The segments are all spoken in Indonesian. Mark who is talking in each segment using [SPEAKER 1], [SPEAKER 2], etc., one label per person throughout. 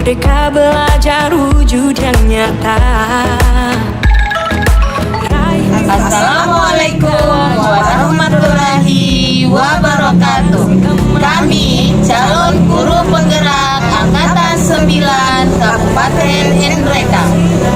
[SPEAKER 1] Merdeka belajar wujud yang nyata.
[SPEAKER 2] Assalamualaikum warahmatullahi wabarakatuh. Kami calon guru penggerak Angkatan 9 Kabupaten Nrekang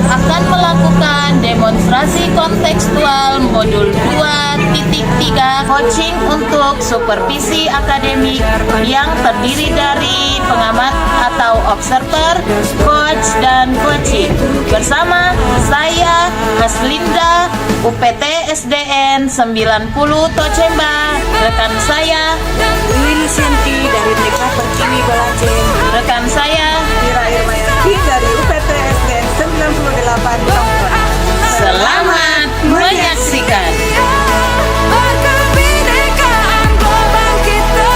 [SPEAKER 2] akan melakukan demonstrasi kontekstual modul 2.3 coaching untuk supervisi akademik yang terdiri dari pengamat atau observer, coach, dan coaching. Bersama saya Haslinda, UPT SDN 90 Tocemba, rekan saya
[SPEAKER 3] Willy Sinti dari TK Pertiwi Balaceng,
[SPEAKER 2] rekan saya
[SPEAKER 3] Ira Irmayati dari UPT SDN 98 Tongkol.
[SPEAKER 2] Selamat menyaksikan.
[SPEAKER 1] Kebinekaan gelombang kita,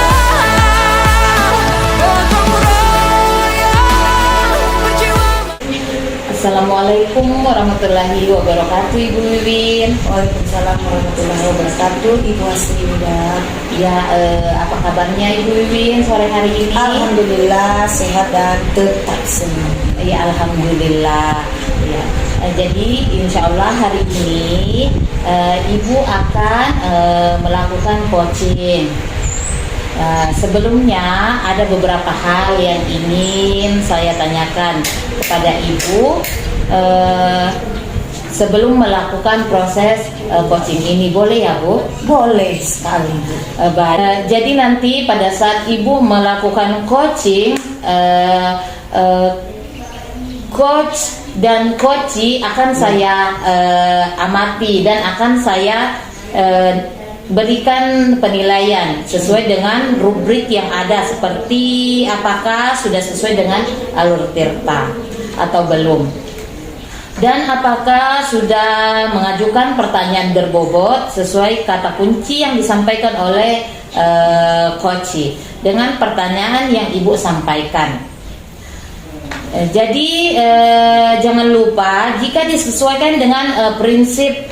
[SPEAKER 1] gotong royong berjiwa.
[SPEAKER 2] Assalamualaikum warahmatullahi wabarakatuh, Ibu Wiwin.
[SPEAKER 3] Waalaikumsalam warahmatullahi wabarakatuh, Ibu Haslinda.
[SPEAKER 2] Ya, apa kabarnya Ibu Wiwin sore hari ini?
[SPEAKER 3] Alhamdulillah sehat dan tetap semangat.
[SPEAKER 2] Ya, alhamdulillah. Ya. Jadi insya Allah hari ini Ibu akan melakukan coaching. Sebelumnya ada beberapa hal yang ingin saya tanyakan kepada Ibu sebelum melakukan proses coaching ini. Boleh ya Bu?
[SPEAKER 3] Boleh sekali, Bu.
[SPEAKER 2] Jadi nanti pada saat Ibu melakukan coaching, coach dan coachee akan saya amati dan akan saya berikan penilaian sesuai dengan rubrik yang ada, seperti apakah sudah sesuai dengan alur tirta atau belum, dan apakah sudah mengajukan pertanyaan berbobot sesuai kata kunci yang disampaikan oleh coachee dengan pertanyaan yang Ibu sampaikan. Jadi jangan lupa jika disesuaikan dengan prinsip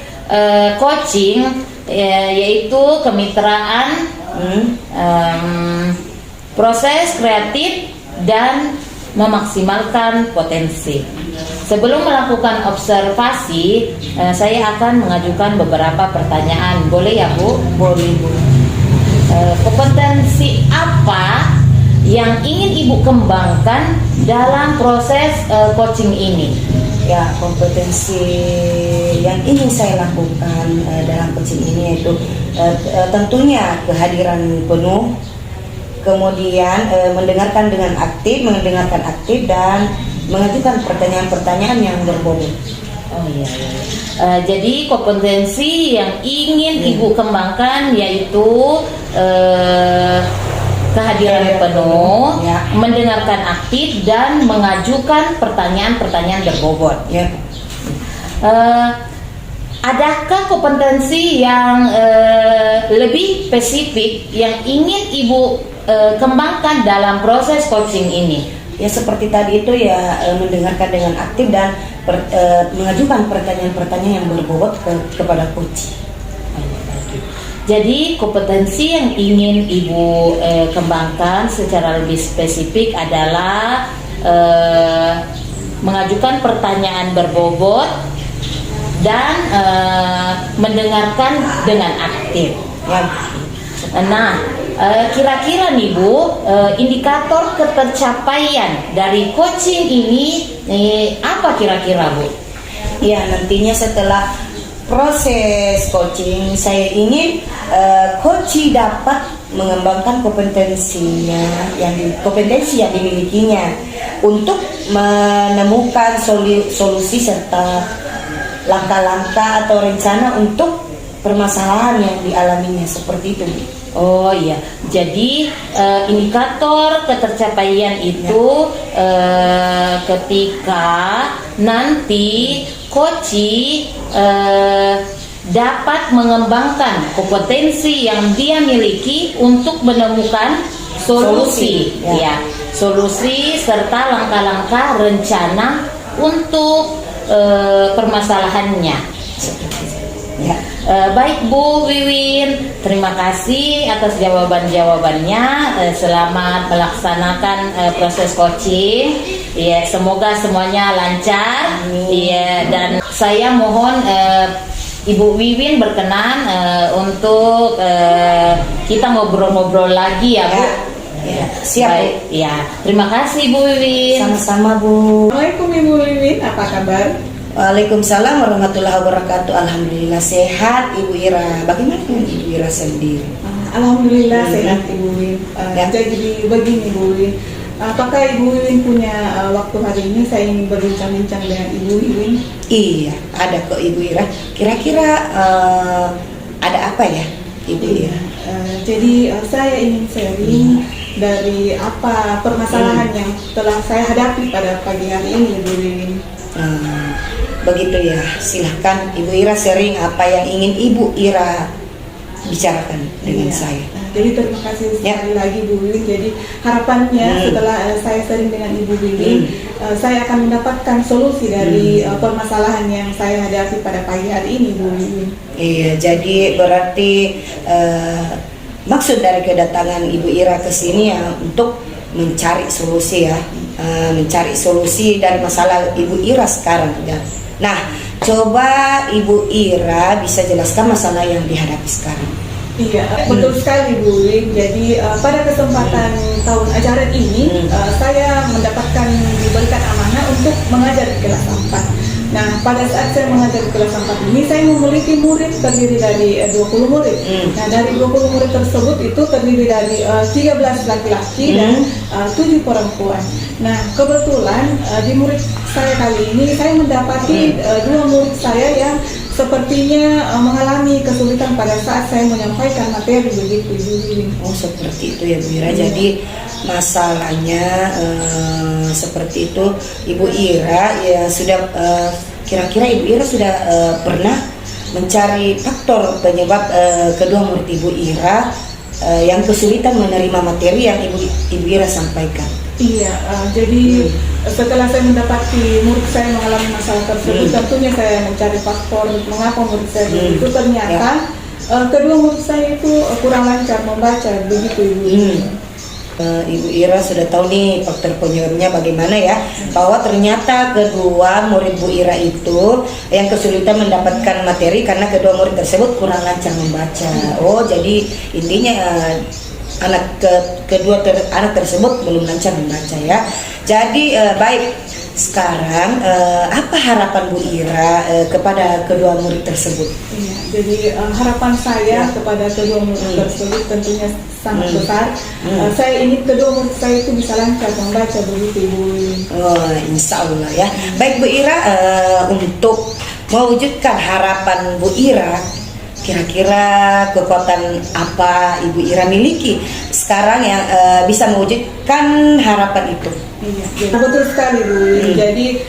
[SPEAKER 2] coaching, yaitu kemitraan, proses kreatif, dan memaksimalkan potensi. Sebelum melakukan observasi, saya akan mengajukan beberapa pertanyaan. Boleh ya Bu?
[SPEAKER 3] Boleh, Bu.
[SPEAKER 2] Kompetensi apa yang ingin Ibu kembangkan dalam proses coaching ini?
[SPEAKER 3] Ya, kompetensi yang ingin saya lakukan dalam coaching ini yaitu tentunya kehadiran penuh, kemudian mendengarkan aktif dan mengajukan pertanyaan-pertanyaan yang berbobot.
[SPEAKER 2] Oh iya. Jadi kompetensi yang ingin Ibu kembangkan yaitu kehadiran penuh,
[SPEAKER 3] ya,
[SPEAKER 2] mendengarkan aktif, dan mengajukan pertanyaan-pertanyaan berbobot.
[SPEAKER 3] Ya.
[SPEAKER 2] Adakah kompetensi yang lebih spesifik yang ingin Ibu kembangkan dalam proses coaching ini?
[SPEAKER 3] Ya, seperti tadi itu ya, mendengarkan dengan aktif dan mengajukan pertanyaan-pertanyaan yang berbobot kepada coach.
[SPEAKER 2] Jadi kompetensi yang ingin Ibu kembangkan secara lebih spesifik adalah mengajukan pertanyaan berbobot dan mendengarkan dengan aktif.
[SPEAKER 3] Ya.
[SPEAKER 2] Nah, kira-kira nih Bu, indikator ketercapaian dari coaching ini apa kira-kira Bu?
[SPEAKER 3] Ya, nantinya setelah proses coaching saya ingin coach dapat mengembangkan kompetensi yang dimilikinya untuk menemukan solusi serta langkah-langkah atau rencana untuk permasalahan yang dialaminya, seperti itu.
[SPEAKER 2] Oh iya, jadi indikator ketercapaian itu ketika nanti coachee dapat mengembangkan kompetensi yang dia miliki untuk menemukan solusi, ya, solusi serta langkah-langkah rencana untuk permasalahannya.
[SPEAKER 3] Ya.
[SPEAKER 2] Baik Bu Wiwin, terima kasih atas jawaban-jawabannya. Selamat melaksanakan proses coaching. Iya, semoga semuanya lancar. Iya, dan saya mohon Ibu Wiwin berkenan untuk kita ngobrol-ngobrol lagi ya, Bu.
[SPEAKER 3] Ya, siap.
[SPEAKER 2] Baik, ya. Terima kasih Ibu Wiwin.
[SPEAKER 3] Sama-sama, Bu.
[SPEAKER 4] Assalamualaikum Ibu Wiwin, apa kabar?
[SPEAKER 3] Waalaikumsalam warahmatullahi wabarakatuh. Alhamdulillah sehat, Ibu Ira. Bagaimana dengan Ibu Ira sendiri?
[SPEAKER 4] Alhamdulillah sehat Ibu Wiwin.
[SPEAKER 3] Ya.
[SPEAKER 4] Jadi begini Ibu Wiwin, apakah Ibu Wiwin punya waktu hari ini? Saya ingin berbincang-bincang dengan Ibu Wiwin.
[SPEAKER 3] Iya, ada kok Ibu Ira. Kira-kira ada apa ya, Ibu Ira?
[SPEAKER 4] Jadi saya ingin sharing dari apa permasalahan yang telah saya hadapi pada pagi hari ini Ibu Wiwin.
[SPEAKER 3] Begitu ya, silahkan Ibu Ira sharing apa yang ingin Ibu Ira bicarakan dengan
[SPEAKER 4] Iya.
[SPEAKER 3] saya.
[SPEAKER 4] Jadi terima kasih sekali lagi Bu Wiwin. Jadi harapannya setelah saya sharing dengan Ibu Wiwin, saya akan mendapatkan solusi dari permasalahan yang saya hadapi pada pagi hari ini Bu Wiwin.
[SPEAKER 3] Iya, jadi berarti maksud dari kedatangan Ibu Ira ke sini ya untuk mencari solusi ya, mencari solusi dari masalah Ibu Ira sekarang ya. Nah, coba Ibu Ira bisa jelaskan masalah yang dihadapi sekarang.
[SPEAKER 4] Iya, betul sekali Bu Wiwin. Jadi pada kesempatan tahun ajaran ini saya diberikan amanah untuk mengajar di kelas 4. Nah, pada saat saya mengajar di kelas 4 ini, saya memiliki murid terdiri dari 20 murid. Nah, dari 20 murid tersebut itu terdiri dari 13 laki-laki dan 7 perempuan. Nah, kebetulan di murid saya kali ini, saya mendapati 2 murid saya yang sepertinya mengalami kesulitan pada saat saya menyampaikan materi begitu Ibu Wiwin.
[SPEAKER 3] Oh, seperti itu ya Bu Ira. Jadi masalahnya seperti itu Ibu Ira ya sudah kira-kira Ibu Ira sudah pernah mencari faktor penyebab kedua murid Ibu Ira yang kesulitan menerima materi yang Ibu Ira sampaikan.
[SPEAKER 4] Iya, jadi setelah saya mendapati murid saya mengalami masalah tersebut, tentunya saya mencari faktor mengapa murid saya begitu. Ternyata kedua murid saya itu kurang lancar membaca begitu Ibu.
[SPEAKER 3] Ibu Ira sudah tahu nih faktor penyebabnya bagaimana ya, bahwa ternyata kedua murid Bu Ira itu yang kesulitan mendapatkan materi karena kedua murid tersebut kurang lancar membaca. Oh, jadi intinya anak tersebut belum lancar membaca ya. Jadi baik, sekarang apa harapan Bu Ira kepada kedua murid tersebut?
[SPEAKER 4] Iya, jadi harapan saya kepada kedua murid tersebut tentunya sangat besar. Saya ingin kedua murid saya itu bisa lancar membaca begitu Ibu.
[SPEAKER 3] Oh, insya Allah ya. Baik Bu Ira, untuk mewujudkan harapan Bu Ira, kira-kira kekuatan apa Ibu Ira miliki sekarang yang bisa mewujudkan harapan itu?
[SPEAKER 4] Iya, betul sekali Bu. Jadi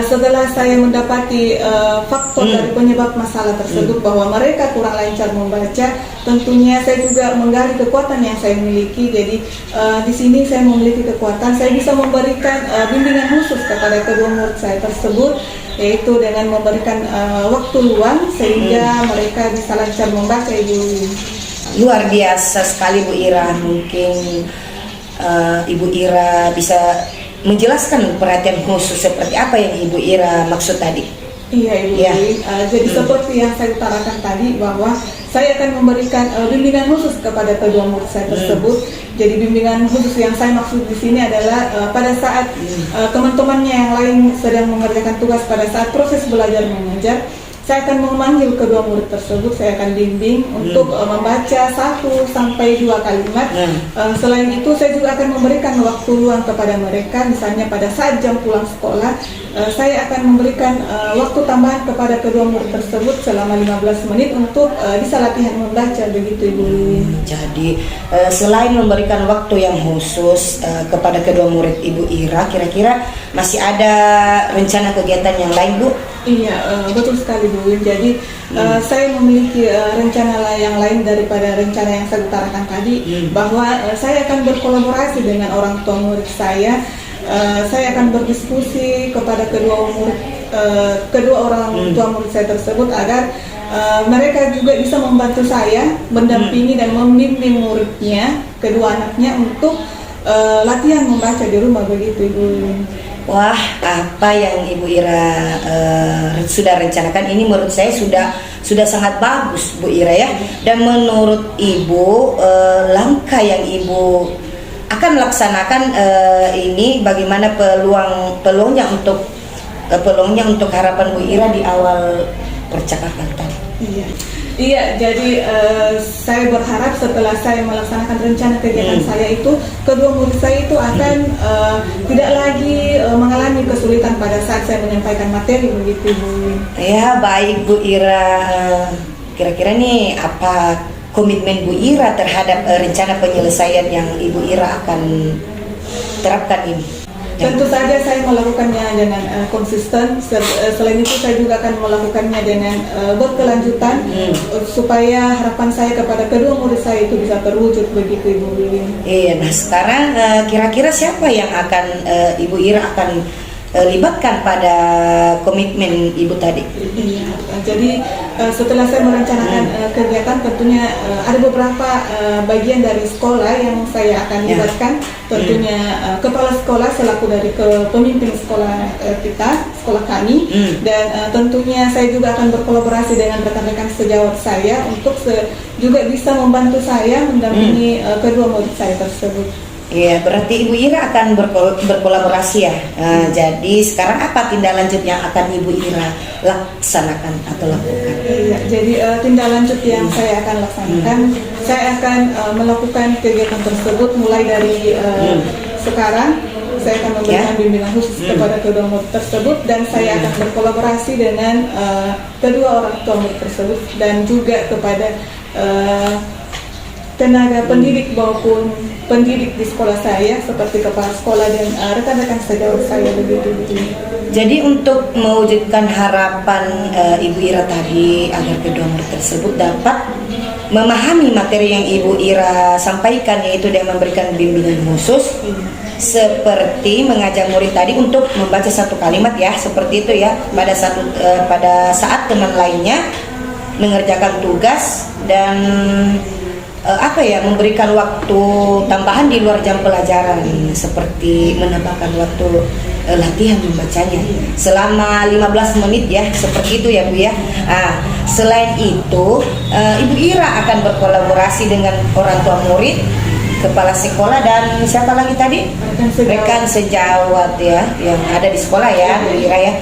[SPEAKER 4] setelah saya mendapati faktor dari penyebab masalah tersebut bahwa mereka kurang lancar membaca, tentunya saya juga menggali kekuatan yang saya miliki. Jadi di sini saya memiliki kekuatan, saya bisa memberikan bimbingan khusus kepada kedua murid saya tersebut, yaitu dengan memberikan waktu luang sehingga mereka bisa lancar membaca Ibu.
[SPEAKER 3] Luar biasa sekali Bu Ira. Mungkin Ibu Ira bisa menjelaskan perhatian khusus seperti apa yang Ibu Ira maksud tadi?
[SPEAKER 4] Iya Ibu.
[SPEAKER 3] Ya.
[SPEAKER 4] Jadi seperti yang saya utarakan tadi bahwa saya akan memberikan bimbingan khusus kepada kedua murid saya tersebut. Jadi bimbingan khusus yang saya maksud di sini adalah pada saat teman-temannya yang lain sedang mengerjakan tugas pada saat proses belajar mengajar, saya akan memanggil kedua murid tersebut, saya akan bimbing untuk membaca 1 sampai 2 kalimat. Selain itu saya juga akan memberikan waktu luang kepada mereka, misalnya pada saat jam pulang sekolah, saya akan memberikan waktu tambahan kepada kedua murid tersebut selama 15 menit untuk bisa latihan membaca begitu Ibu.
[SPEAKER 3] Jadi selain memberikan waktu yang khusus kepada kedua murid Ibu Ira, kira-kira masih ada rencana kegiatan yang lain Bu?
[SPEAKER 4] Iya, betul sekali Bu. Jadi saya memiliki rencana yang lain daripada rencana yang saya utarakan tadi, bahwa saya akan berkolaborasi dengan orang tua murid saya. Saya akan berdiskusi kepada kedua orang tua murid saya tersebut agar mereka juga bisa membantu saya mendampingi dan membimbing muridnya, kedua anaknya untuk latihan membaca di rumah begitu Ibu Wiwin.
[SPEAKER 3] Wah, apa yang Ibu Ira sudah rencanakan ini menurut saya sudah sangat bagus Bu Ira ya. Dan menurut Ibu langkah yang Ibu akan laksanakan ini bagaimana peluangnya untuk harapan Bu Ira di awal percakapan tadi.
[SPEAKER 4] Iya, jadi saya berharap setelah saya melaksanakan rencana kegiatan saya itu, kedua murid saya itu akan tidak lagi mengalami kesulitan pada saat saya menyampaikan materi begitu Bu.
[SPEAKER 3] Ya baik Bu Ira, kira-kira nih apa komitmen Bu Ira terhadap rencana penyelesaian yang Ibu Ira akan terapkan ini?
[SPEAKER 4] Tentu saja saya melakukannya dengan konsisten. Selain itu saya juga akan melakukannya dengan berkelanjutan supaya harapan saya kepada kedua murid saya itu bisa terwujud begitu Ibu Wiwin.
[SPEAKER 3] Iya, nah sekarang kira-kira siapa yang akan Ibu Ira akan libatkan pada komitmen Ibu tadi?
[SPEAKER 4] Iya, jadi setelah saya merencanakan kegiatan, tentunya ada beberapa bagian dari sekolah yang saya akan libatkan. Tentunya kepala sekolah selaku dari pemimpin sekolah kita, sekolah kami, dan tentunya saya juga akan berkolaborasi dengan rekan-rekan sejawat saya untuk juga bisa membantu saya mendampingi kedua murid saya tersebut.
[SPEAKER 3] Iya, berarti Ibu Ira akan berkolaborasi ya. Jadi sekarang apa tindak lanjut yang akan Ibu Ira laksanakan atau lakukan?
[SPEAKER 4] Iya, jadi tindak lanjut yang saya akan laksanakan, saya akan melakukan kegiatan tersebut mulai dari sekarang. Saya akan memberikan bimbingan khusus kepada kedua murid tersebut, dan saya akan berkolaborasi dengan kedua orang tua murid tersebut dan juga kepada tenaga pendidik maupun pendidik di sekolah saya seperti kepala sekolah dan rekan-rekan sejawat saya begitu.
[SPEAKER 3] Jadi untuk mewujudkan harapan Ibu Ira tadi agar kedua murid tersebut dapat memahami materi yang Ibu Ira sampaikan, yaitu dia memberikan bimbingan khusus seperti mengajak murid tadi untuk membaca satu kalimat ya, seperti itu ya, pada saat teman lainnya mengerjakan tugas dan memberikan waktu tambahan di luar jam pelajaran, seperti menambahkan waktu latihan membacanya selama 15 menit ya, seperti itu ya Bu ya. Selain itu Ibu Ira akan berkolaborasi dengan orang tua murid, kepala sekolah, dan siapa lagi tadi? Rekan sejawat ya yang ada di sekolah ya Bu Ira ya.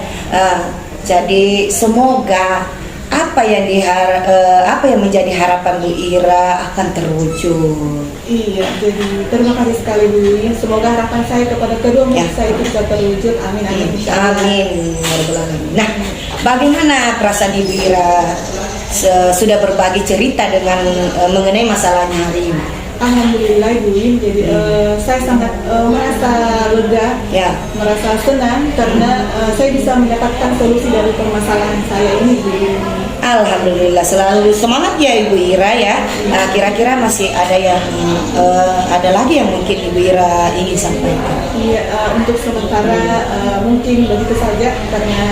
[SPEAKER 3] Jadi semoga apa yang menjadi harapan Bu Ira akan terwujud.
[SPEAKER 4] Iya, jadi terima kasih sekali Bu Wiwin. Semoga harapan saya kepada kedua murid saya itu bisa terwujud. Amin amin.
[SPEAKER 3] Amin. Nah, bagaimana perasaan Ibu Ira sudah berbagi cerita dengan mengenai masalahnya hari ini?
[SPEAKER 4] Alhamdulillah Bu Wiwin, jadi saya sangat merasa lega, merasa senang karena saya bisa mendapatkan solusi dari permasalahan saya ini Bu Wiwin.
[SPEAKER 3] Alhamdulillah, selalu semangat ya Ibu Ira ya. Kira-kira masih ada lagi yang mungkin Ibu Ira ingin sampaikan?
[SPEAKER 4] Iya, untuk sementara mungkin begitu saja, karena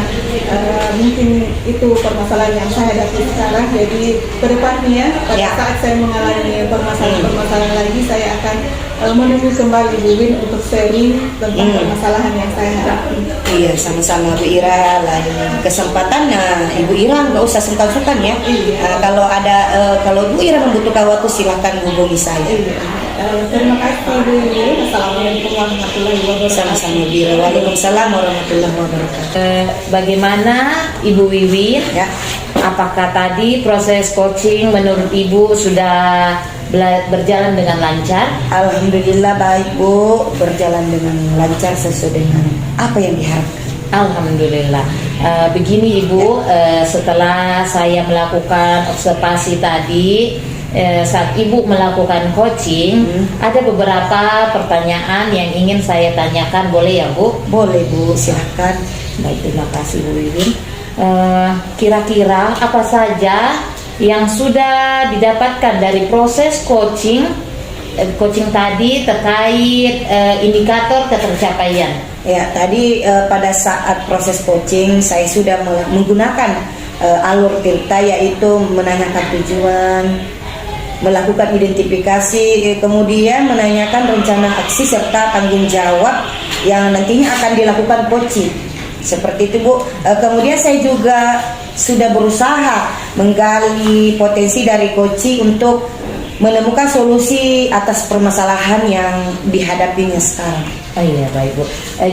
[SPEAKER 4] mungkin itu permasalahan yang saya hadapi sekarang. Jadi kedepannya pada saat saya mengalami permasalahan lagi, saya akan menemui kembali Bu Wiwin untuk sharing tentang permasalahan yang saya hadapi.
[SPEAKER 3] Iya, sama-sama Bu Ira. Lain kesempatan, Ibu Ira nggak usah sungkan-sungkan ya. Kalau Bu Ira membutuhkan waktu, silakan hubungi saya.
[SPEAKER 4] Terima kasih Bu Wiwin. Assalamualaikum warahmatullahi wabarakatuh.
[SPEAKER 3] Sama-sama Bu Ira. Waalaikumsalam warahmatullahi wabarakatuh.
[SPEAKER 2] Bagaimana Ibu Wiwin? Ya. Apakah tadi proses coaching menurut Ibu sudah berjalan dengan lancar?
[SPEAKER 3] Alhamdulillah baik Bu, berjalan dengan lancar sesuai dengan apa yang diharapkan.
[SPEAKER 2] Alhamdulillah. Begini Ibu, setelah saya melakukan observasi tadi, saat Ibu melakukan coaching, ada beberapa pertanyaan yang ingin saya tanyakan, boleh ya Bu?
[SPEAKER 3] Boleh Bu, silakan.
[SPEAKER 2] Baik, terima kasih Bu Wiwin. Kira-kira apa saja yang sudah didapatkan dari proses coaching tadi terkait indikator ketercapaian?
[SPEAKER 3] Ya, tadi pada saat proses coaching saya sudah menggunakan alur Tirta, yaitu menanyakan tujuan, melakukan identifikasi, kemudian menanyakan rencana aksi serta tanggung jawab yang nantinya akan dilakukan coaching. Seperti itu Bu. Kemudian saya juga sudah berusaha menggali potensi dari coaching untuk menemukan solusi atas permasalahan yang dihadapinya sekarang.
[SPEAKER 2] Oh iya, baik Bu.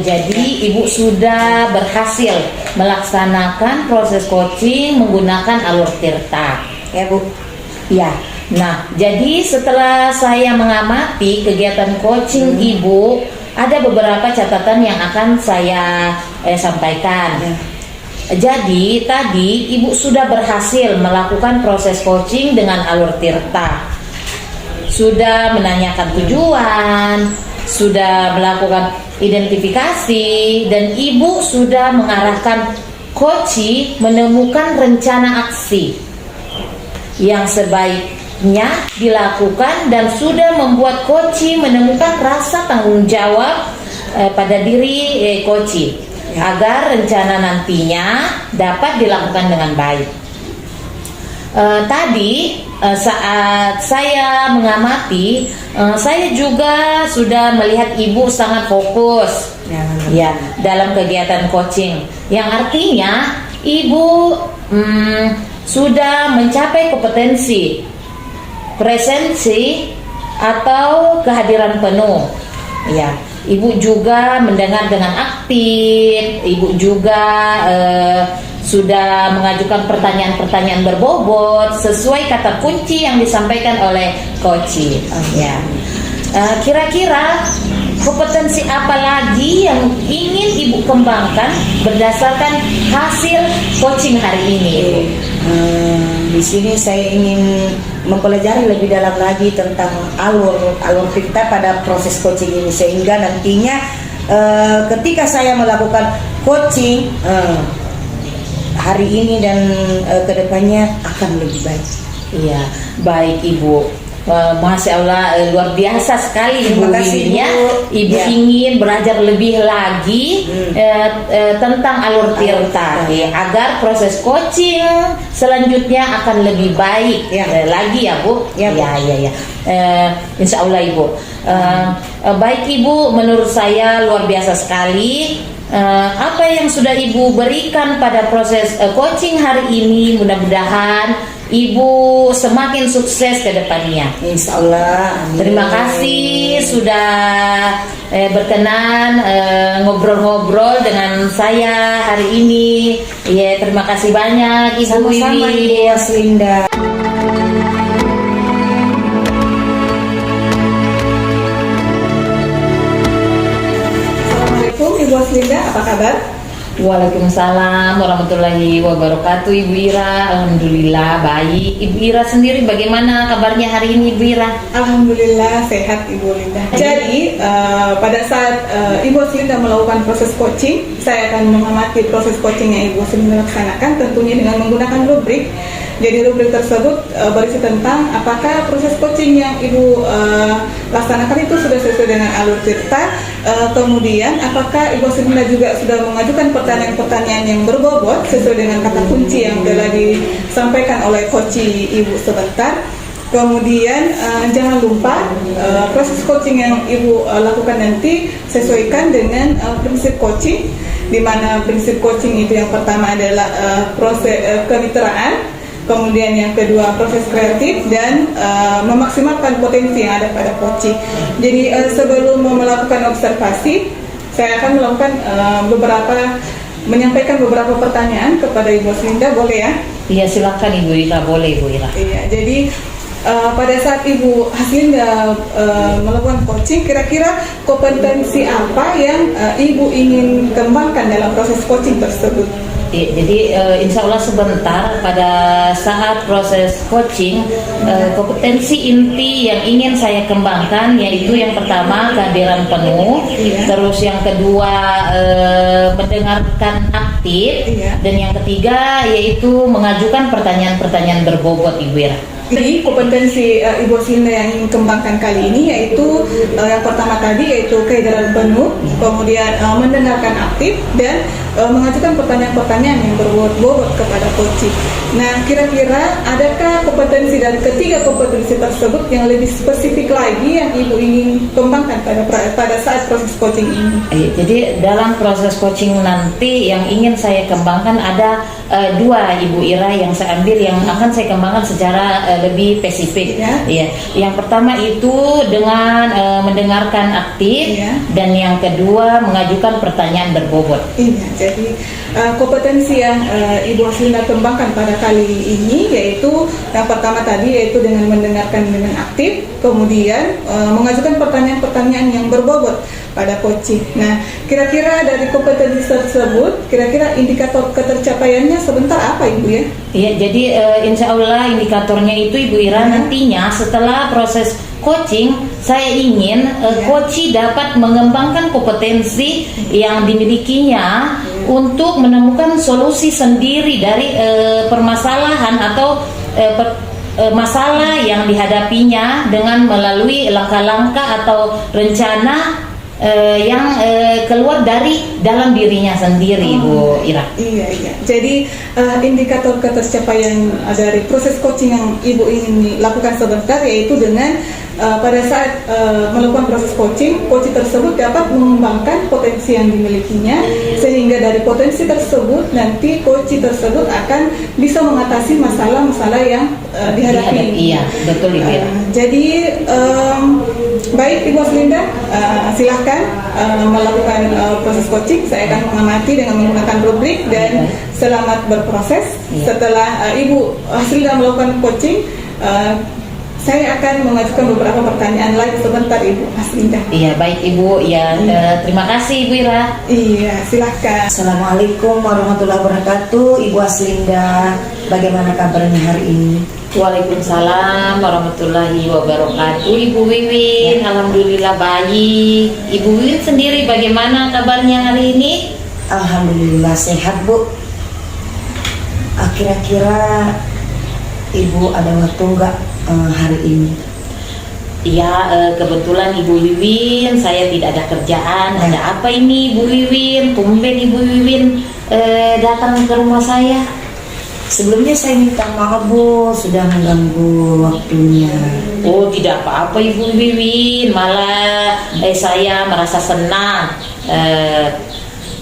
[SPEAKER 2] Jadi Ibu sudah berhasil melaksanakan proses coaching menggunakan alur tirta.
[SPEAKER 3] Ya Bu.
[SPEAKER 2] Ya. Nah, jadi setelah saya mengamati kegiatan coaching Ibu, ada beberapa catatan yang akan saya sampaikan.
[SPEAKER 3] Ya.
[SPEAKER 2] Jadi tadi Ibu sudah berhasil melakukan proses coaching dengan alur tirta. Sudah menanyakan tujuan, sudah melakukan identifikasi, dan Ibu sudah mengarahkan coaching menemukan rencana aksi yang sebaiknya dilakukan dan sudah membuat coaching menemukan rasa tanggung jawab pada diri coaching agar rencana nantinya dapat dilakukan dengan baik. Tadi saat saya mengamati, saya juga sudah melihat Ibu sangat fokus ya dalam kegiatan coaching, yang artinya Ibu sudah mencapai kompetensi, presensi atau kehadiran penuh. Ya, Ibu juga mendengar dengan aktif, Ibu juga sudah mengajukan pertanyaan-pertanyaan berbobot sesuai kata kunci yang disampaikan oleh coaching. Ya, kira-kira kompetensi apa lagi yang ingin Ibu kembangkan berdasarkan hasil coaching hari ini, Ibu?
[SPEAKER 3] Di sini saya ingin mempelajari lebih dalam lagi tentang alur tirta pada proses coaching ini, sehingga nantinya ketika saya melakukan coaching hari ini dan kedepannya akan lebih baik.
[SPEAKER 2] Iya, baik Ibu. Masya Allah, luar biasa sekali Ibu
[SPEAKER 3] Terima kasih,
[SPEAKER 2] Wiwin ya.
[SPEAKER 3] Bu.
[SPEAKER 2] Ibu
[SPEAKER 3] Ya.
[SPEAKER 2] ingin belajar lebih lagi tentang alur tirta ya, agar proses coaching selanjutnya akan lebih baik
[SPEAKER 3] Ya.
[SPEAKER 2] lagi ya Bu.
[SPEAKER 3] Ya, Bu.
[SPEAKER 2] Ya. Insya Allah Ibu. Baik Ibu, menurut saya luar biasa sekali. Apa yang sudah Ibu berikan pada proses coaching hari ini, mudah-mudahan Ibu semakin sukses ke depannya.
[SPEAKER 3] Insya Allah. Amin.
[SPEAKER 2] Terima kasih sudah berkenan ngobrol-ngobrol dengan saya hari ini. Ya, terima kasih banyak Ibu
[SPEAKER 3] Sama-sama Ibu
[SPEAKER 2] Wiwin.
[SPEAKER 3] Waslinda.
[SPEAKER 4] Assalamualaikum Ibu Waslinda, apa kabar?
[SPEAKER 2] Waalaikumsalam warahmatullahi wabarakatuh Ibu Ira. Alhamdulillah baik. Ibu Ira sendiri bagaimana kabarnya hari ini Ibu Ira?
[SPEAKER 4] Alhamdulillah sehat Ibu Linda. Jadi pada saat Ibu Linda melakukan proses coaching, saya akan mengamati proses coaching yang Ibu Linda laksanakan, tentunya dengan menggunakan rubrik. Jadi rubrik tersebut berisi tentang apakah proses coaching yang Ibu laksanakan itu sudah sesuai dengan alur tirta, kemudian apakah Ibu Linda juga sudah mengajukan pertanyaan-pertanyaan yang berbobot sesuai dengan kata kunci yang telah disampaikan oleh coach Ibu sebentar. Kemudian jangan lupa proses coaching yang Ibu lakukan nanti sesuaikan dengan prinsip coaching, di mana prinsip coaching itu yang pertama adalah proses kemitraan, kemudian yang kedua proses kreatif, dan memaksimalkan potensi yang ada pada coaching. Jadi sebelum melakukan observasi, saya akan melakukan menyampaikan beberapa pertanyaan kepada Ibu Linda, boleh ya?
[SPEAKER 2] Iya silakan Ibu Ira, boleh Ibu Ira.
[SPEAKER 4] Iya, jadi pada saat Ibu Haslinda melakukan coaching, kira-kira kompetensi apa yang Ibu ingin kembangkan dalam proses coaching tersebut?
[SPEAKER 2] Jadi insya Allah sebentar pada saat proses coaching, kompetensi inti yang ingin saya kembangkan yaitu yang pertama kehadiran penuh, terus yang kedua mendengarkan aktif.
[SPEAKER 4] Iya.
[SPEAKER 2] Dan yang ketiga yaitu mengajukan pertanyaan-pertanyaan berbobot, Ibu Ira.
[SPEAKER 4] Jadi kompetensi Ibu Aslinda yang ingin kembangkan kali ini yaitu yang pertama tadi yaitu keedaran penuh, kemudian mendengarkan aktif dan mengajukan pertanyaan-pertanyaan yang berbobot kepada coaching. Nah, kira-kira adakah kompetensi dari ketiga kompetensi tersebut yang lebih spesifik lagi yang Ibu ingin kembangkan pada saat proses coaching ini?
[SPEAKER 2] Jadi dalam proses coaching nanti yang ingin saya kembangkan ada dua, Ibu Ira, yang saya ambil yang akan saya kembangkan secara lebih spesifik.
[SPEAKER 4] Ya.
[SPEAKER 2] Yang pertama itu dengan mendengarkan aktif,
[SPEAKER 4] Ya.
[SPEAKER 2] dan yang kedua mengajukan pertanyaan berbobot.
[SPEAKER 4] Iya, jadi kompetensi yang Ibu Aslinda kembangkan pada kali ini yaitu yang pertama tadi yaitu dengan mendengarkan dengan aktif, kemudian mengajukan pertanyaan-pertanyaan yang berbobot pada coaching. Nah, kira-kira dari kompetensi tersebut, kira-kira indikator ketercapaiannya sebentar apa, Ibu ya?
[SPEAKER 2] Iya, jadi insya Allah indikatornya itu, Ibu Ira, nantinya setelah proses coaching, saya ingin coach dapat mengembangkan kompetensi yang dimilikinya untuk menemukan solusi sendiri dari permasalahan atau masalah yang dihadapinya dengan melalui langkah-langkah atau rencana yang keluar dari dalam dirinya sendiri, Ibu Ira.
[SPEAKER 4] Iya. Jadi indikator ketercapaian dari proses coaching yang Ibu ingin lakukan sebentar yaitu dengan pada saat melakukan proses coaching tersebut dapat mengembangkan potensi yang dimilikinya sehingga dari potensi tersebut nanti coach tersebut akan bisa mengatasi masalah-masalah yang dihadapi.
[SPEAKER 2] Iya, betul, Ibu Ira.
[SPEAKER 4] Jadi baik Ibu Aslinda, silahkan melakukan proses coaching. Saya akan mengamati dengan menggunakan rubrik dan selamat berproses. Setelah Ibu Aslinda melakukan coaching, saya akan mengajukan beberapa pertanyaan lagi sebentar, Ibu Aslinda.
[SPEAKER 2] Iya, baik Ibu. Ya, terima kasih, Ibu Ira.
[SPEAKER 4] Iya, silahkan.
[SPEAKER 3] Assalamualaikum warahmatullahi wabarakatuh, Ibu Aslinda. Bagaimana kabarnya hari ini?
[SPEAKER 2] Waalaikumsalam warahmatullahi wabarakatuh, Ibu Wiwin. Alhamdulillah baik. Ibu Wiwin sendiri bagaimana kabarnya hari ini?
[SPEAKER 3] Alhamdulillah sehat, Bu. Kira-kira Ibu ada waktu nggak hari ini?
[SPEAKER 2] Iya, kebetulan Ibu Wiwin saya tidak ada kerjaan. Ada apa ini, Ibu Wiwin? Tumben Ibu Wiwin datang ke rumah saya.
[SPEAKER 3] Sebelumnya saya minta maaf, Bu, sudah mengganggu waktunya.
[SPEAKER 2] Oh, tidak apa-apa Ibu Wiwin, malah saya merasa senang.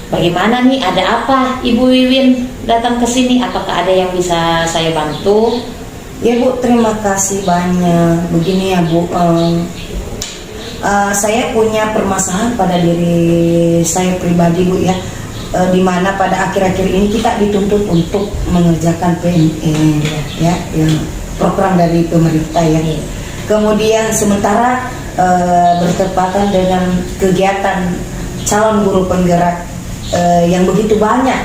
[SPEAKER 2] Bagaimana nih, ada apa Ibu Wiwin datang ke sini? Apakah ada yang bisa saya bantu?
[SPEAKER 3] Ya, Bu, terima kasih banyak. Begini ya, Bu, saya punya permasalahan pada diri saya pribadi, Bu, ya. Di mana pada akhir-akhir ini kita dituntut untuk mengerjakan PNN, ya, yang program dari pemerintah, ya. Kemudian sementara bertepatan dengan kegiatan calon guru penggerak yang begitu banyak,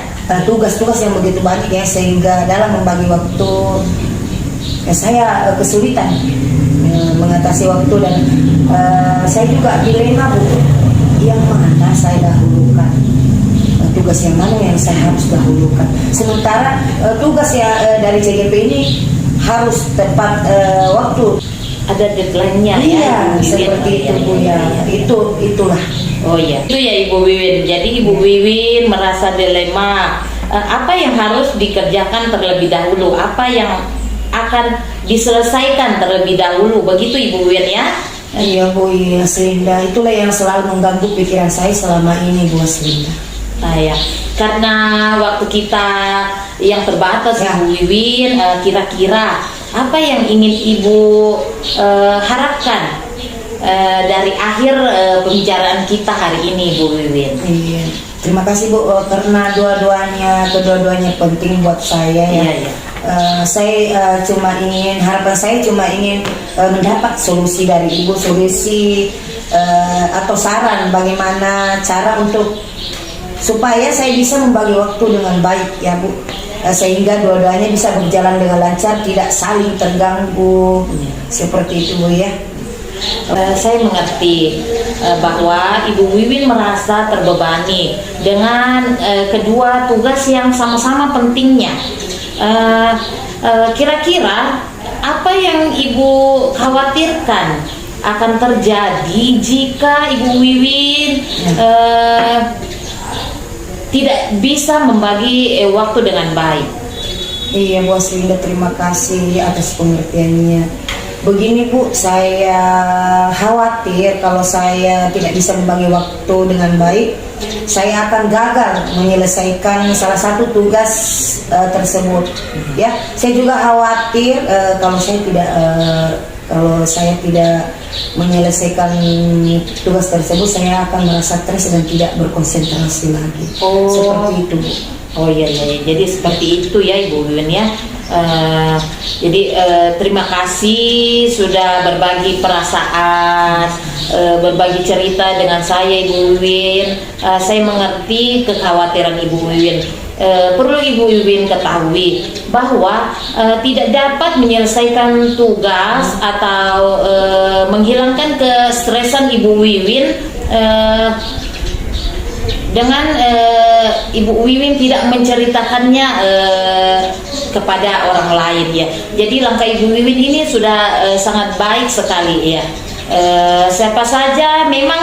[SPEAKER 3] tugas-tugas yang begitu banyak, ya, sehingga dalam membagi waktu saya kesulitan mengatasi waktu dan saya juga dilema, Bu, yang mana saya dahulukan, tugas yang mana yang saya harus dahulukan. Sementara tugas ya dari CGP ini harus tepat waktu.
[SPEAKER 2] Ada deadline-nya,
[SPEAKER 3] Iya,
[SPEAKER 2] ya, Ibu Wiwin.
[SPEAKER 3] seperti itu, Bu, ya. Itulah.
[SPEAKER 2] Oh iya, itu ya Ibu Wiwin. Jadi Ibu Wiwin merasa dilema. Apa yang harus dikerjakan terlebih dahulu? Apa yang akan diselesaikan terlebih dahulu? Begitu Ibu Wiwin, ya?
[SPEAKER 3] Iya, Bu, iya, Aslinda. Itulah yang selalu mengganggu pikiran saya selama ini, Bu Aslinda.
[SPEAKER 2] Ya, karena waktu kita yang terbatas,
[SPEAKER 3] Ya.
[SPEAKER 2] Ibu Wiwin, kira-kira apa yang ingin Ibu harapkan dari akhir pembicaraan kita hari ini, Bu Wiwin?
[SPEAKER 3] Iya. Terima kasih, Bu, karena kedua-duanya penting buat saya, ya.
[SPEAKER 2] Iya.
[SPEAKER 3] Saya harapan saya cuma ingin mendapat solusi dari Ibu, solusi atau saran bagaimana cara untuk supaya saya bisa membagi waktu dengan baik, ya, Bu, sehingga dua-duanya bisa berjalan dengan lancar, tidak saling terganggu. Seperti itu, Bu, ya.
[SPEAKER 2] Saya mengerti. bahwa Ibu Wiwin merasa terbebani dengan kedua tugas yang sama-sama pentingnya. Kira-kira apa yang Ibu khawatirkan akan terjadi jika Ibu Wiwin tidak bisa membagi waktu dengan baik?
[SPEAKER 3] Iya Bu Haslinda, terima kasih atas pengertiannya. Begini Bu, saya khawatir kalau saya tidak bisa membagi waktu dengan baik, saya akan gagal menyelesaikan salah satu tugas tersebut. Ya, saya juga khawatir kalau saya tidak menyelesaikan tugas tersebut, saya akan merasa stres dan tidak berkonsentrasi lagi. Seperti itu Bu.
[SPEAKER 2] Oh iya, jadi seperti itu ya Ibu Wiwin ya. Jadi terima kasih sudah berbagi perasaan, berbagi cerita dengan saya Ibu Wiwin. Saya mengerti kekhawatiran Ibu Wiwin. Perlu Ibu Wiwin ketahui bahwa tidak dapat menyelesaikan tugas atau menghilangkan kestresan Ibu Wiwin dengan Ibu Wiwin tidak menceritakannya kepada orang lain ya. Jadi langkah Ibu Wiwin ini sudah sangat baik sekali ya. Siapa saja memang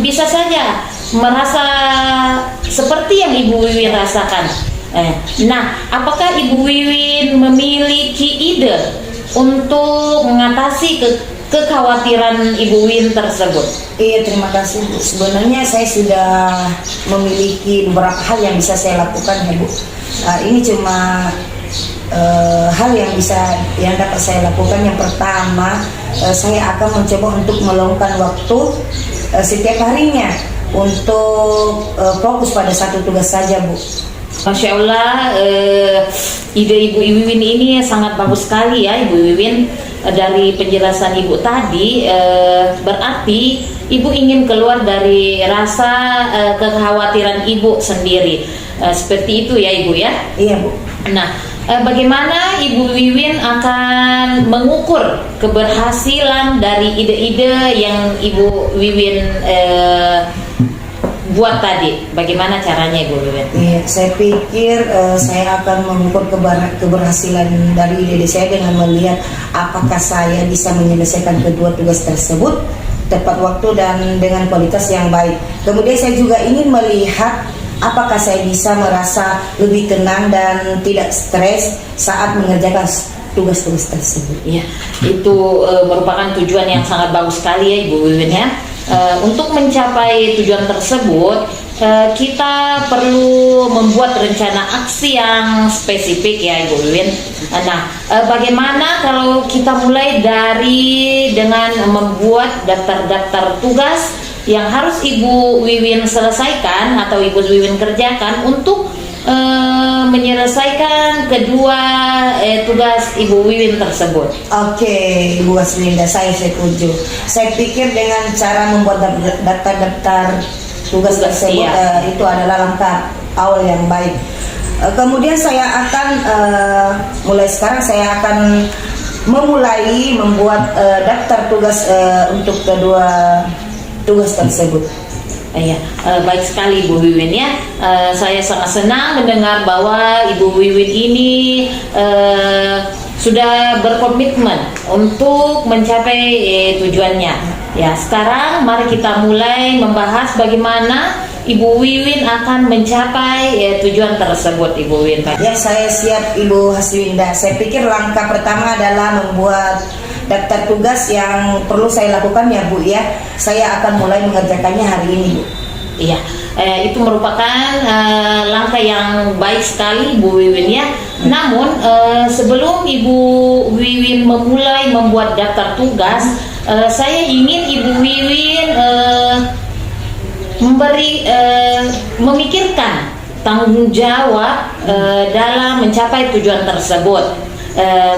[SPEAKER 2] bisa saja merasa seperti yang Ibu Wiwin rasakan. Nah, apakah Ibu Wiwin memiliki ide untuk mengatasi kekhawatiran Ibu Wiwin tersebut?
[SPEAKER 3] Iya, terima kasih Bu. Sebenarnya saya sudah memiliki beberapa hal yang bisa saya lakukan ya Bu. Ini cuma hal yang dapat saya lakukan. Yang pertama, saya akan mencoba untuk meluangkan waktu setiap harinya untuk fokus pada satu tugas saja Bu.
[SPEAKER 2] Masya Allah, ide Ibu Wiwin ini sangat bagus sekali ya Ibu Wiwin. Dari penjelasan Ibu tadi, berarti Ibu ingin keluar dari rasa kekhawatiran Ibu sendiri. Seperti itu ya Ibu ya?
[SPEAKER 3] Iya Bu.
[SPEAKER 2] Nah, bagaimana Ibu Wiwin akan mengukur keberhasilan dari ide-ide yang Ibu Wiwin buat tadi? Bagaimana caranya Ibu Wiwin?
[SPEAKER 3] Iya, saya pikir saya akan mengukur keberhasilan dari ide saya dengan melihat apakah saya bisa menyelesaikan kedua tugas tersebut tepat waktu dan dengan kualitas yang baik. Kemudian saya juga ingin melihat apakah saya bisa merasa lebih tenang dan tidak stres saat mengerjakan tugas-tugas tersebut.
[SPEAKER 2] Ya, itu merupakan tujuan yang sangat bagus sekali ya Ibu Wiwin ya. Untuk mencapai tujuan tersebut, kita perlu membuat rencana aksi yang spesifik ya Ibu Wiwin. Nah, bagaimana kalau kita mulai dengan membuat daftar-daftar tugas yang harus Ibu Wiwin selesaikan atau Ibu Wiwin kerjakan untuk menyelesaikan kedua tugas Ibu Wiwin tersebut.
[SPEAKER 3] Oke, Ibu Haslinda, saya setuju. Saya pikir dengan cara membuat daftar tugas tersebut itu adalah langkah awal yang baik. Kemudian saya akan mulai sekarang saya akan memulai membuat daftar tugas untuk kedua tugas tersebut.
[SPEAKER 2] Iya, baik sekali Ibu Wiwin ya. Saya sangat senang mendengar bahwa Ibu Wiwin ini sudah berkomitmen untuk mencapai tujuannya. Ya, sekarang mari kita mulai membahas bagaimana Ibu Wiwin akan mencapai tujuan tersebut, Ibu Wiwin.
[SPEAKER 3] Ya, saya siap Ibu Haslinda. Saya pikir langkah pertama adalah membuat daftar tugas yang perlu saya lakukan ya Bu ya. Saya akan mulai mengerjakannya hari ini Bu.
[SPEAKER 2] Iya, itu merupakan langkah yang baik sekali Ibu Wiwin ya. Namun sebelum Ibu Wiwin memulai membuat daftar tugas, saya ingin Ibu Wiwin memikirkan tanggung jawab dalam mencapai tujuan tersebut.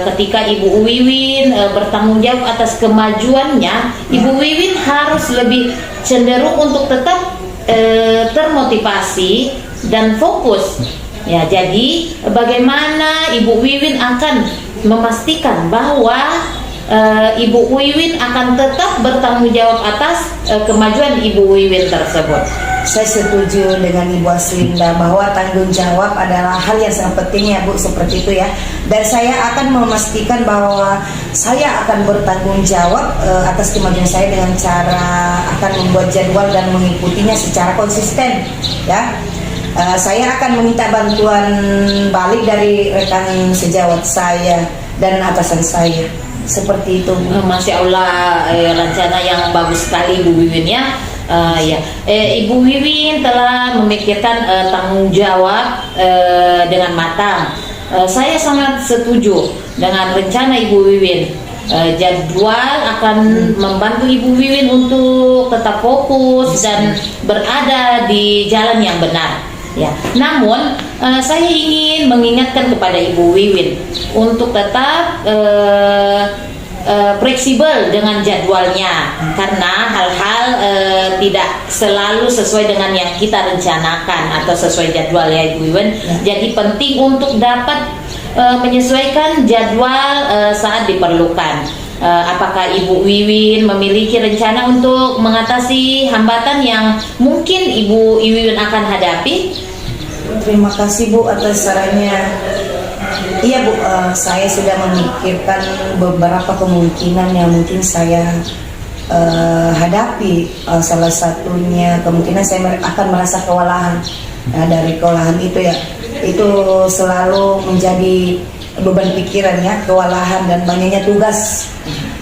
[SPEAKER 2] Ketika Ibu Wiwin bertanggung jawab atas kemajuannya, Ibu Wiwin harus lebih cenderung untuk tetap termotivasi dan fokus. Ya, jadi bagaimana Ibu Wiwin akan memastikan bahwa Ibu Wiwin akan tetap bertanggung jawab atas kemajuan Ibu Wiwin tersebut.
[SPEAKER 3] Saya setuju dengan Ibu Aslinda bahwa tanggung jawab adalah hal yang sangat penting ya Bu, seperti itu ya. Dan saya akan memastikan bahwa saya akan bertanggung jawab atas kemajuan saya dengan cara akan membuat jadwal dan mengikutinya secara konsisten ya. Saya akan meminta bantuan balik dari rekan sejawat saya dan atasan saya. Seperti itu.
[SPEAKER 2] Masya Allah, rencana yang bagus sekali Ibu Wiwin ya. Ibu Wiwin telah memikirkan tanggung jawab dengan matang. Saya sangat setuju dengan rencana Ibu Wiwin. Jadwal akan membantu Ibu Wiwin untuk tetap fokus dan berada di jalan yang benar. Ya, namun saya ingin mengingatkan kepada Ibu Wiwin untuk tetap fleksibel dengan jadwalnya, karena hal-hal tidak selalu sesuai dengan yang kita rencanakan atau sesuai jadwal ya Ibu Wiwin. Jadi penting untuk dapat menyesuaikan jadwal saat diperlukan. Apakah Ibu Wiwin memiliki rencana untuk mengatasi hambatan yang mungkin Ibu Wiwin akan hadapi?
[SPEAKER 3] Terima kasih Bu atas sarannya. Iya Bu, saya sudah memikirkan beberapa kemungkinan yang mungkin saya hadapi. Salah satunya kemungkinan saya akan merasa kewalahan. Nah, dari kewalahan itu ya, itu selalu menjadi beban pikiran ya, kewalahan dan banyaknya tugas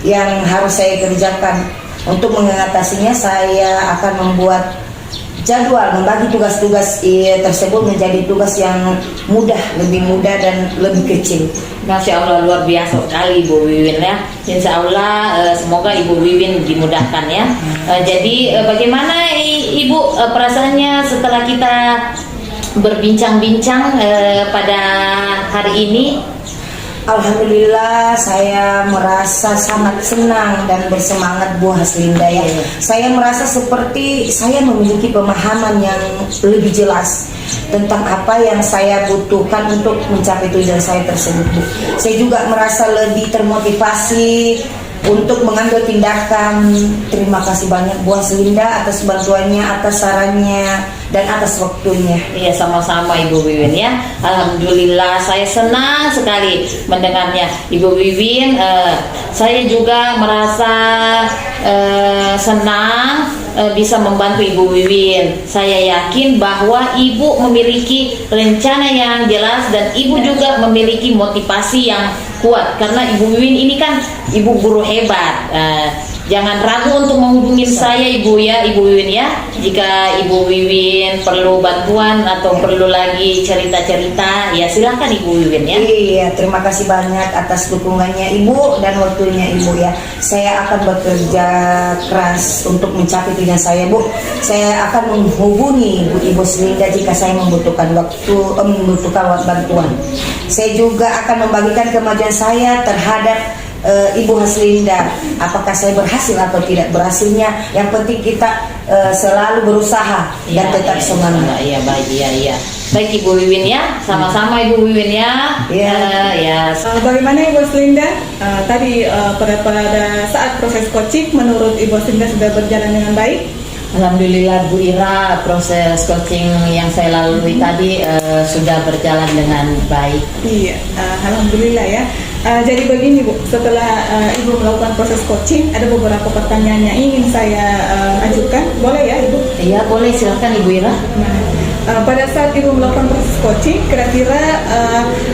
[SPEAKER 3] yang harus saya kerjakan. Untuk mengatasinya saya akan membuat jadwal, membagi tugas-tugas tersebut menjadi tugas yang mudah, lebih mudah dan lebih kecil.
[SPEAKER 2] Masya Allah, luar biasa sekali Ibu Wiwin ya. Insya Allah semoga Ibu Wiwin dimudahkan ya. Jadi bagaimana Ibu perasaannya setelah kita berbincang-bincang pada hari ini?
[SPEAKER 3] Alhamdulillah saya merasa sangat senang dan bersemangat Bu Haslinda ya. Saya merasa seperti saya memiliki pemahaman yang lebih jelas tentang apa yang saya butuhkan untuk mencapai tujuan saya tersebut Bu. Saya juga merasa lebih termotivasi untuk mengambil tindakan. Terima kasih banyak Bu Haslinda atas bantuannya, atas sarannya, dan atas waktunya.
[SPEAKER 2] Iya, sama-sama Ibu Wiwin ya. Alhamdulillah, saya senang sekali mendengarnya Ibu Wiwin. Saya juga merasa senang bisa membantu Ibu Wiwin. Saya yakin bahwa Ibu memiliki rencana yang jelas dan Ibu juga memiliki motivasi yang kuat, karena Ibu Wiwin ini kan Ibu guru hebat. Jangan ragu untuk menghubungi saya Ibu ya, Ibu Wiwin ya. Jika Ibu Wiwin perlu bantuan atau perlu lagi cerita-cerita, ya silakan Ibu Wiwin ya.
[SPEAKER 3] Iya, terima kasih banyak atas dukungannya Ibu dan waktunya Ibu ya. Saya akan bekerja keras untuk mencapai tujuan saya Bu. Saya akan menghubungi Ibu Haslinda jika saya membutuhkan bantuan. Saya juga akan membagikan kemajuan saya terhadap Ibu Haslinda, apakah saya berhasil atau tidak berhasilnya, yang penting kita selalu berusaha dan tetap semangat.
[SPEAKER 2] Iya, baik, iya. Baik Ibu Wiwin ya, sama-sama Ibu Wiwin ya. Ya.
[SPEAKER 4] Bagaimana Ibu Haslinda? Tadi pada saat proses coaching, menurut Ibu Haslinda sudah berjalan dengan baik?
[SPEAKER 2] Alhamdulillah Bu Ira, proses coaching yang saya lalui tadi sudah berjalan dengan baik.
[SPEAKER 4] Iya, alhamdulillah ya. Jadi begini Bu, setelah Ibu melakukan proses coaching, ada beberapa pertanyaan yang ingin saya ajukan. Boleh ya Ibu?
[SPEAKER 2] Iya boleh, silakan Ibu Ira.
[SPEAKER 4] Nah, pada saat Ibu melakukan proses coaching, kira-kira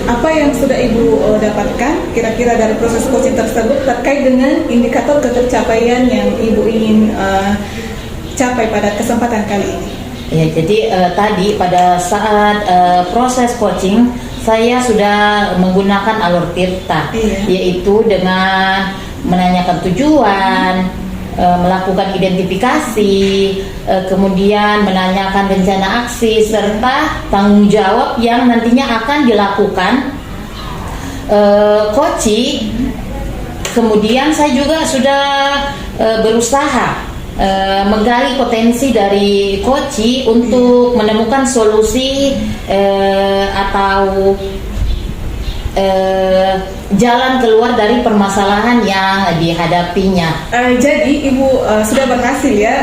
[SPEAKER 4] apa yang sudah Ibu dapatkan kira-kira dari proses coaching tersebut terkait dengan indikator ketercapaian yang Ibu ingin capai pada kesempatan kali ini?
[SPEAKER 2] Ya, jadi tadi pada saat proses coaching saya sudah menggunakan alur tirta, yaitu dengan menanyakan tujuan, melakukan identifikasi, kemudian menanyakan rencana aksi serta tanggung jawab yang nantinya akan dilakukan coaching. Kemudian saya juga sudah berusaha menggali potensi dari coaching untuk menemukan solusi atau jalan keluar dari permasalahan yang dihadapinya.
[SPEAKER 4] Jadi Ibu sudah berhasil ya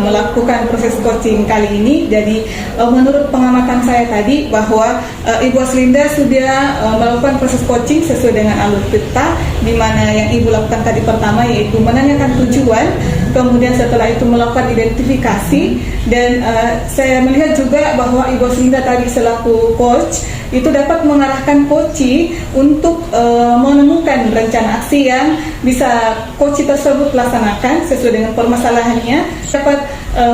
[SPEAKER 4] melakukan proses coaching kali ini. Jadi menurut pengamatan saya tadi bahwa Ibu Aslinda sudah melakukan proses coaching sesuai dengan alur peta, di mana yang Ibu lakukan tadi pertama yaitu menanyakan tujuan, kemudian setelah itu melakukan identifikasi, dan saya melihat juga bahwa Ibu Aslinda tadi selaku coach itu dapat mengarahkan coach untuk menemukan rencana aksi yang bisa coach tersebut laksanakan sesuai dengan permasalahannya, dapat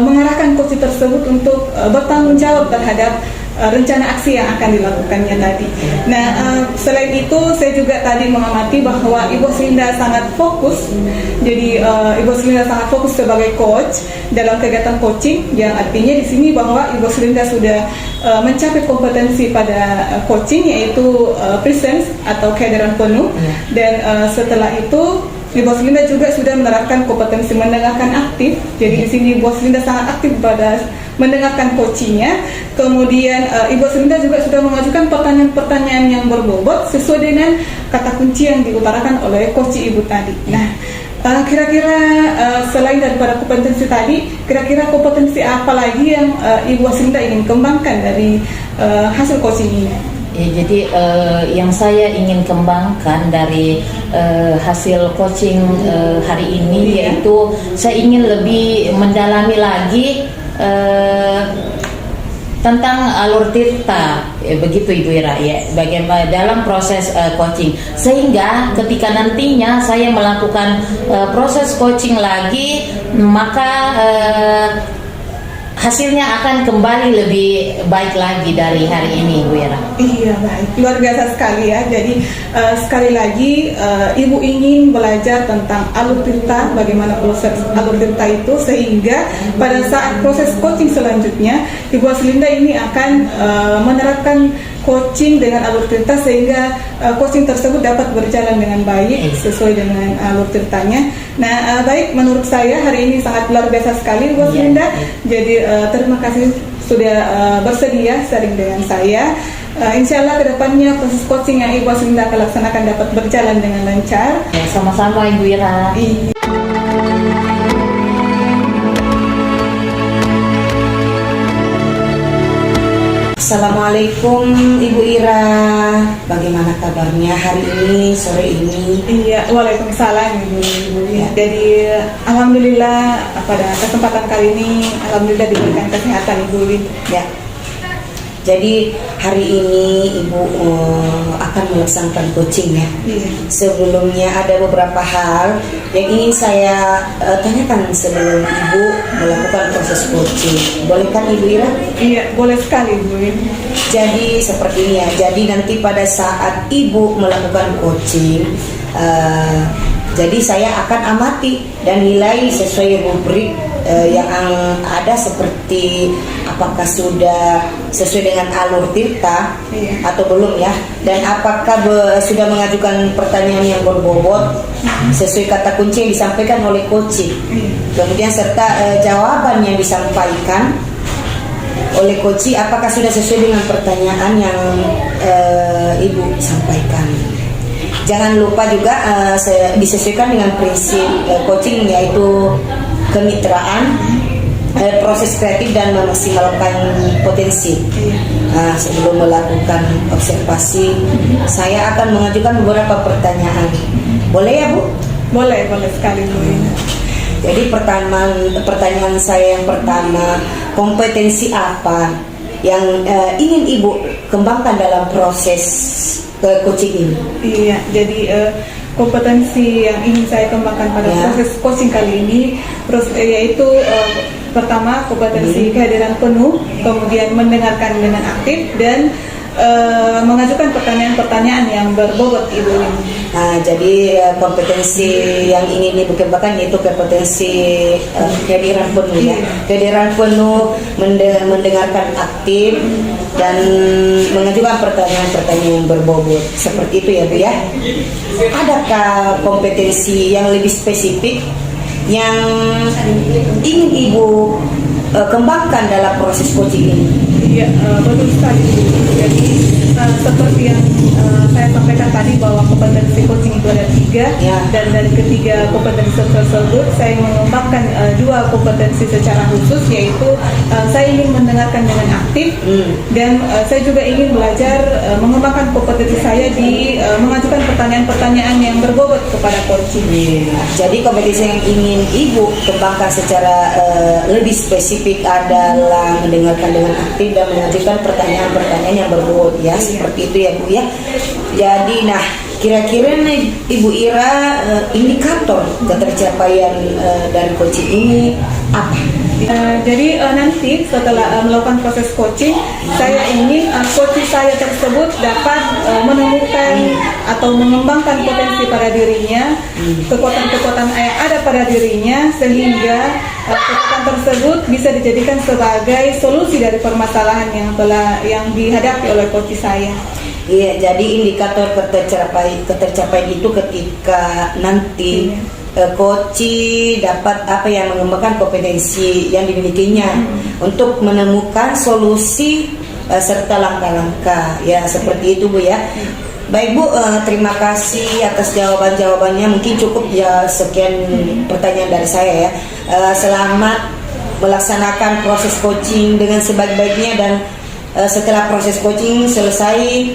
[SPEAKER 4] mengarahkan coach tersebut untuk bertanggung jawab terhadap rencana aksi yang akan dilakukannya tadi. Nah, selain itu saya juga tadi mengamati bahwa Ibu Aslinda sangat fokus. Jadi Ibu Aslinda sangat fokus sebagai coach dalam kegiatan coaching, yang artinya di sini bahwa Ibu Aslinda sudah mencapai kompetensi pada coaching, yaitu presence atau kehadiran penuh. Dan setelah itu Ibu Aslinda juga sudah menerapkan kompetensi mendengarkan aktif. Jadi di sini Ibu Aslinda sangat aktif pada mendengarkan coachingnya. Kemudian Ibu Aslinda juga sudah mengajukan pertanyaan-pertanyaan yang berbobot sesuai dengan kata kunci yang diutarakan oleh coach Ibu tadi. Nah, kira-kira selain daripada kompetensi tadi, kira-kira kompetensi apa lagi yang Ibu Aslinda ingin kembangkan dari hasil coaching ini?
[SPEAKER 2] Ya, jadi yang saya ingin kembangkan dari hasil coaching hari ini yaitu saya ingin lebih mendalami lagi tentang alur tirta, begitu Ibu Ira ya, bagaimana dalam proses coaching, sehingga ketika nantinya saya melakukan proses coaching lagi, maka hasilnya akan kembali lebih baik lagi dari hari ini, Bu Ira.
[SPEAKER 4] Iya, baik, luar biasa sekali ya. Jadi sekali lagi Ibu ingin belajar tentang alur tirta, bagaimana proses alur tirta itu, sehingga pada saat proses coaching selanjutnya Ibu Aslinda ini akan menerapkan coaching dengan alur tirta, sehingga coaching tersebut dapat berjalan dengan baik sesuai dengan alur tirtanya. Nah, baik, menurut saya hari ini sangat luar biasa sekali Bu Aslinda. Jadi terima kasih sudah bersedia sharing dengan saya. Insya Allah kedepannya proses coaching yang Ibu Aslinda akan laksanakan dapat berjalan dengan lancar.
[SPEAKER 2] Ya, sama-sama Ibu Ira.
[SPEAKER 3] Assalamualaikum Ibu Ira, bagaimana kabarnya hari ini, sore ini?
[SPEAKER 4] Iya, waalaikumsalam Ibu. Jadi alhamdulillah pada kesempatan kali ini alhamdulillah diberikan kesehatan Ibu.
[SPEAKER 3] Ya. Jadi hari ini Ibu akan melaksanakan coaching ya. Sebelumnya ada beberapa hal yang ingin saya tanyakan sebelum Ibu melakukan proses coaching. Boleh kan Ibu Ira?
[SPEAKER 4] Iya, boleh sekali Bu.
[SPEAKER 3] Jadi seperti ini ya. Jadi nanti pada saat Ibu melakukan coaching, jadi saya akan amati dan nilai sesuai rubrik yang ada, seperti apakah sudah sesuai dengan alur tirta atau belum ya, dan apakah sudah mengajukan pertanyaan yang berbobot sesuai kata kunci yang disampaikan oleh coach, kemudian serta jawaban yang disampaikan oleh coach apakah sudah sesuai dengan pertanyaan yang Ibu sampaikan. Jangan lupa juga disesuaikan dengan prinsip coaching, yaitu kemitraan, proses kreatif, dan memaksimalkan potensi. Sebelum melakukan observasi, saya akan mengajukan beberapa pertanyaan. Boleh ya Bu?
[SPEAKER 4] Boleh sekali Bu.
[SPEAKER 3] Jadi pertanyaan saya yang pertama, kompetensi apa yang ingin Ibu kembangkan dalam proses coaching ini?
[SPEAKER 4] Iya, jadi kompetensi yang ingin saya kembangkan pada proses coaching kali ini yaitu pertama kompetensi kehadiran penuh, kemudian mendengarkan dengan aktif, dan mengajukan pertanyaan-pertanyaan yang berbobot Ibu ini.
[SPEAKER 3] Nah, jadi kompetensi yang ingin Ibu kembangkan yaitu kompetensi kehadiran penuh ya. Kehadiran penuh, mendengarkan aktif, dan mengajukan pertanyaan-pertanyaan yang berbobot. Seperti itu ya Bu ya. Adakah kompetensi yang lebih spesifik yang ingin Ibu kembangkan dalam proses coaching ini?
[SPEAKER 4] Iya, betul sekali Bu. Jadi seperti yang saya sampaikan tadi bahwa kompetensi ketiga,
[SPEAKER 3] Ya.
[SPEAKER 4] dan dari ketiga kompetensi tersebut saya mengembangkan dua kompetensi secara khusus, yaitu saya ingin mendengarkan dengan aktif, dan saya juga ingin belajar mengembangkan kompetensi saya di mengajukan pertanyaan-pertanyaan yang berbobot kepada coaching.
[SPEAKER 3] Jadi kompetensi yang ingin Ibu kembangkan secara lebih spesifik adalah mendengarkan dengan aktif dan mengajukan pertanyaan-pertanyaan yang berbobot ya, seperti itu ya Bu ya. Jadi nah, kira-kira nih Ibu Ira, indikator ketercapaian dari coaching ini apa?
[SPEAKER 4] Jadi nanti setelah melakukan proses coaching, saya ingin coach saya tersebut dapat menemukan atau mengembangkan potensi pada dirinya, kekuatan-kekuatan yang ada pada dirinya, sehingga kekuatan tersebut bisa dijadikan sebagai solusi dari permasalahan yang dihadapi oleh coach saya.
[SPEAKER 3] Iya, jadi indikator ketercapaian itu ketika nanti coach dapat apa yang mengembangkan kompetensi yang dimilikinya untuk menemukan solusi serta langkah-langkah ya, seperti itu Bu ya. Baik Bu, terima kasih atas jawaban-jawabannya. Mungkin cukup ya, sekian pertanyaan dari saya ya. Selamat melaksanakan proses coaching dengan sebaik-baiknya, dan setelah proses coaching selesai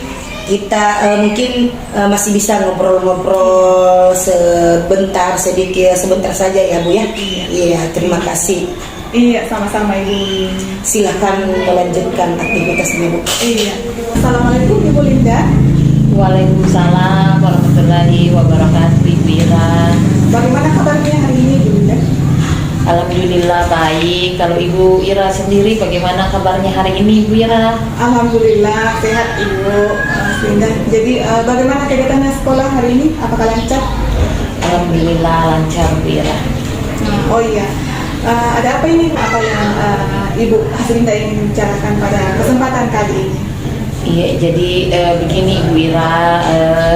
[SPEAKER 3] kita mungkin masih bisa ngobrol-ngobrol sebentar saja ya Bu ya. Iya, terima kasih.
[SPEAKER 4] Iya, sama-sama Ibu.
[SPEAKER 3] Silahkan melanjutkan aktivitasnya Bu.
[SPEAKER 4] Iya. Assalamualaikum Ibu Linda.
[SPEAKER 2] Waalaikumsalam warahmatullahi wabarakatuh, Ibu Ira.
[SPEAKER 4] Bagaimana kabarnya hari ini Ibu Linda?
[SPEAKER 2] Alhamdulillah baik. Kalau Ibu Ira sendiri bagaimana kabarnya hari ini, Ibu Ira?
[SPEAKER 4] Alhamdulillah sehat Ibu Linda. Jadi bagaimana kegiatannya sekolah hari ini? Apakah lancar?
[SPEAKER 2] Alhamdulillah lancar, Bu Ira.
[SPEAKER 4] Oh iya, ada apa ini? Apa yang Ibu Haslinda ingin bicarakan pada kesempatan kali ini?
[SPEAKER 2] Iya, jadi begini Ibu Ira,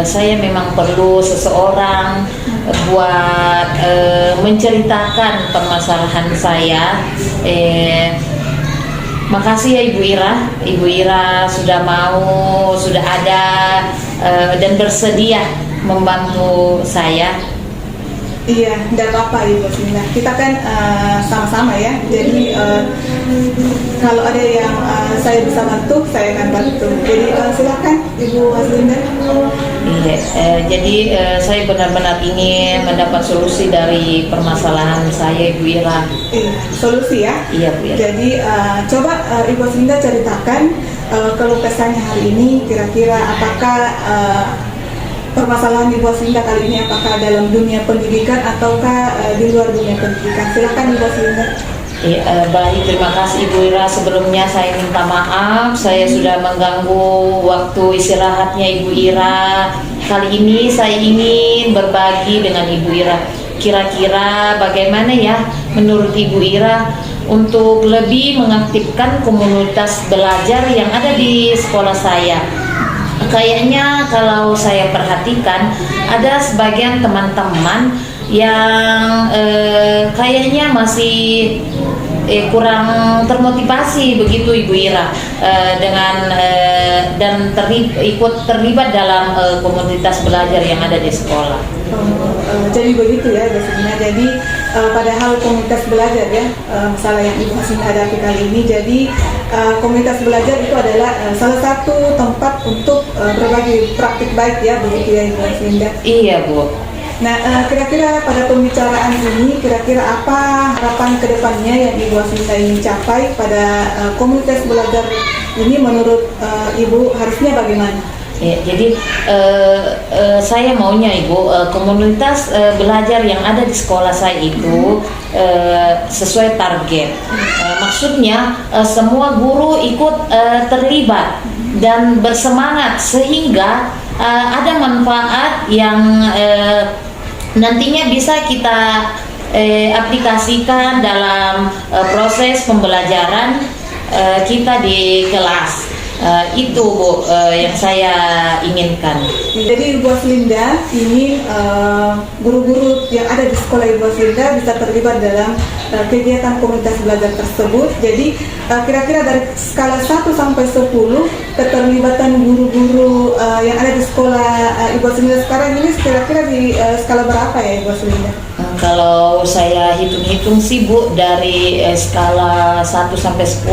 [SPEAKER 2] saya memang perlu seseorang buat menceritakan permasalahan saya. Makasih ya Ibu Ira. Ibu Ira sudah mau, sudah ada dan bersedia membantu saya.
[SPEAKER 4] Iya, tidak apa-apa Ibu Haslinda. Kita kan sama-sama ya. Jadi kalau ada yang saya bisa bantu, saya akan bantu. Jadi silakan Ibu Haslinda.
[SPEAKER 2] Iya, jadi saya benar-benar ingin mendapat solusi dari permasalahan saya, Ibu Ira.
[SPEAKER 4] Iya, solusi ya.
[SPEAKER 2] Iya, Bu Ira.
[SPEAKER 4] Jadi coba Ibu Haslinda ceritakan keluh kesahnya hari ini. Kira-kira apakah permasalahan Ibu Haslinda kali ini, apakah dalam dunia pendidikan ataukah di luar dunia pendidikan? Silakan Ibu Haslinda.
[SPEAKER 2] Baik, terima kasih Ibu Ira. Sebelumnya saya minta maaf, saya sudah mengganggu waktu istirahatnya Ibu Ira. Kali ini saya ingin berbagi dengan Ibu Ira. Kira-kira bagaimana ya menurut Ibu Ira untuk lebih mengaktifkan komunitas belajar yang ada di sekolah saya? Kayaknya kalau saya perhatikan ada sebagian teman-teman yang kayaknya masih kurang termotivasi begitu Ibu Ira dengan dan ikut terlibat dalam komunitas belajar yang ada di sekolah.
[SPEAKER 4] Jadi begitu ya biasanya. Jadi padahal komunitas belajar ya, masalah yang Ibu Haslinda hadapi kali ini. Jadi komunitas belajar itu adalah salah satu tempat untuk berbagi praktik baik ya, begitu ya Ibu Haslinda.
[SPEAKER 2] Iya Bu.
[SPEAKER 4] Nah, kira-kira pada pembicaraan ini, kira-kira apa harapan kedepannya yang Ibu Haslinda ingin capai pada komunitas belajar ini? Menurut Ibu harusnya bagaimana?
[SPEAKER 2] Ya, jadi saya maunya Ibu komunitas belajar yang ada di sekolah saya itu sesuai target. Maksudnya semua guru ikut terlibat dan bersemangat sehingga ada manfaat yang nantinya bisa kita aplikasikan dalam proses pembelajaran kita di kelas. Itu Bu yang saya inginkan.
[SPEAKER 4] Jadi Ibu Aslinda ingin guru-guru yang ada di sekolah Ibu Aslinda bisa terlibat dalam kegiatan komunitas belajar tersebut. Jadi kira-kira dari skala 1 sampai 10 keterlibatan guru-guru yang ada di sekolah Ibu Aslinda sekarang ini kira-kira di skala berapa ya Ibu Aslinda?
[SPEAKER 2] Kalau saya hitung-hitung sih Bu, dari skala 1 sampai 10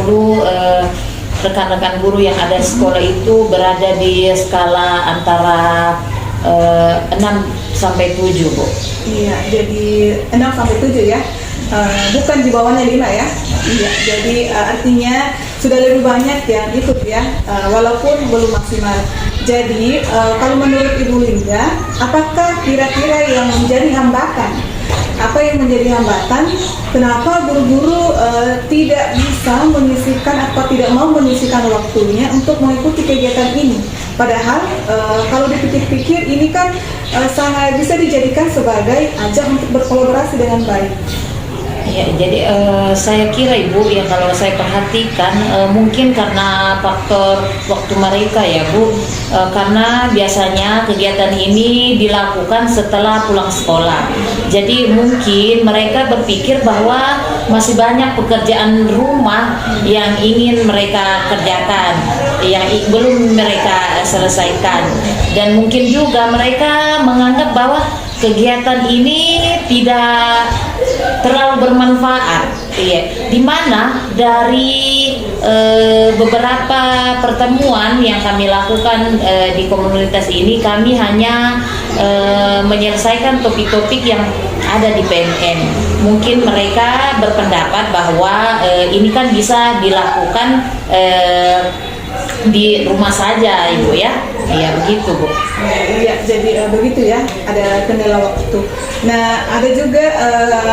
[SPEAKER 2] rekan-rekan guru yang ada di sekolah itu berada di skala antara 6 sampai 7 Bu.
[SPEAKER 4] Iya, jadi 6 sampai 7 ya. Bukan di bawahnya 5 ya. Iya, jadi artinya sudah lebih banyak yang ikut ya, walaupun belum maksimal. Jadi kalau menurut Ibu Linda, apakah kira-kira yang menjadi hambatan? Apa yang menjadi hambatan? Kenapa guru-guru tidak bisa menyisihkan atau tidak mau menyisihkan waktunya untuk mengikuti kegiatan ini? Padahal kalau dipikir-pikir ini kan sangat bisa dijadikan sebagai ajang untuk berkolaborasi dengan baik.
[SPEAKER 2] Ya, jadi saya kira Ibu, ya kalau saya perhatikan mungkin karena faktor waktu mereka ya Bu, karena biasanya kegiatan ini dilakukan setelah pulang sekolah. Jadi mungkin mereka berpikir bahwa masih banyak pekerjaan rumah yang ingin mereka kerjakan, yang belum mereka selesaikan, dan mungkin juga mereka menganggap bahwa kegiatan ini tidak terlalu bermanfaat, iya. Dimana dari beberapa pertemuan yang kami lakukan di komunitas ini, kami hanya menyelesaikan topik-topik yang ada di PMN. Mungkin mereka berpendapat bahwa ini kan bisa dilakukan di rumah saja Ibu ya. Iya begitu Bu.
[SPEAKER 4] Iya, jadi begitu ya, ada kendala waktu. Nah, ada juga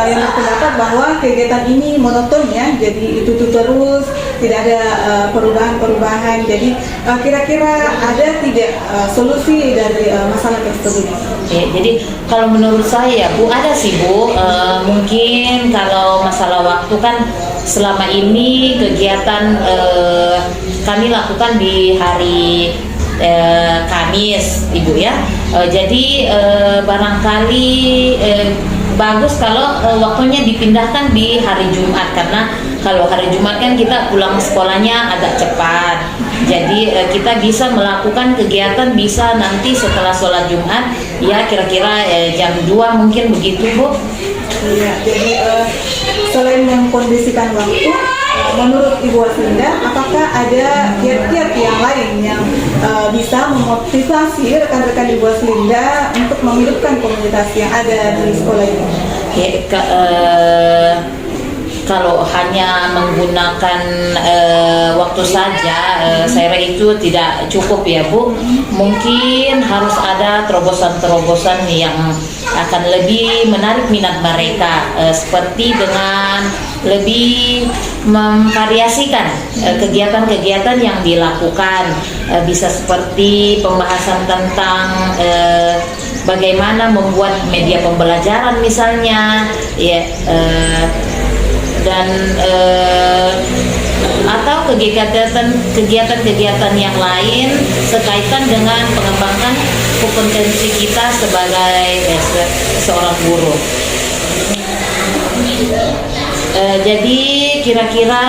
[SPEAKER 4] yang berpendapat bahwa kegiatan ini monoton ya, jadi itu terus, tidak ada perubahan-perubahan. Jadi kira-kira ada tidak solusi dari masalah tersebut?
[SPEAKER 2] Ya, jadi kalau menurut saya Bu, ada sih Bu. Mungkin kalau masalah waktu kan selama ini kegiatan kami lakukan di hari Kamis Ibu ya. Jadi barangkali bagus kalau waktunya dipindahkan di hari Jumat, karena kalau hari Jumat kan kita pulang sekolahnya agak cepat. Jadi kita bisa melakukan kegiatan bisa nanti setelah sholat Jumat ya, kira-kira jam 2 mungkin begitu Bu.
[SPEAKER 4] Iya, jadi selain mengkondisikan waktu, menurut Ibu Aslinda, apakah ada kiat-kiat yang lain yang bisa memotivasi rekan-rekan Ibu Aslinda untuk menghidupkan komunitas yang ada di sekolah ini?
[SPEAKER 2] Ya, kalau hanya menggunakan waktu saja, saya kira itu tidak cukup ya Bu. Mungkin harus ada terobosan-terobosan yang akan lebih menarik minat mereka, seperti dengan lebih memvariasikan kegiatan-kegiatan yang dilakukan, bisa seperti pembahasan tentang bagaimana membuat media pembelajaran misalnya ya, dan atau kegiatan-kegiatan yang lain sekaitan dengan pengembangan kompetensi kita sebagai seorang guru. Jadi kira-kira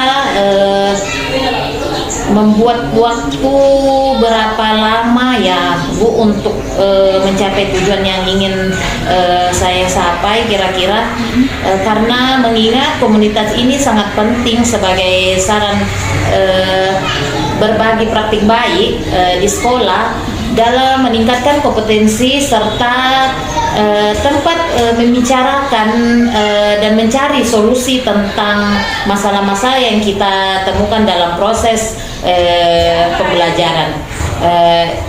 [SPEAKER 2] membuat waktu berapa lama ya Bu untuk mencapai tujuan yang ingin saya capai kira-kira, karena mengingat komunitas ini sangat penting sebagai saran berbagi praktik baik di sekolah dalam meningkatkan kompetensi serta tempat membicarakan dan mencari solusi tentang masalah-masalah yang kita temukan dalam proses pembelajaran.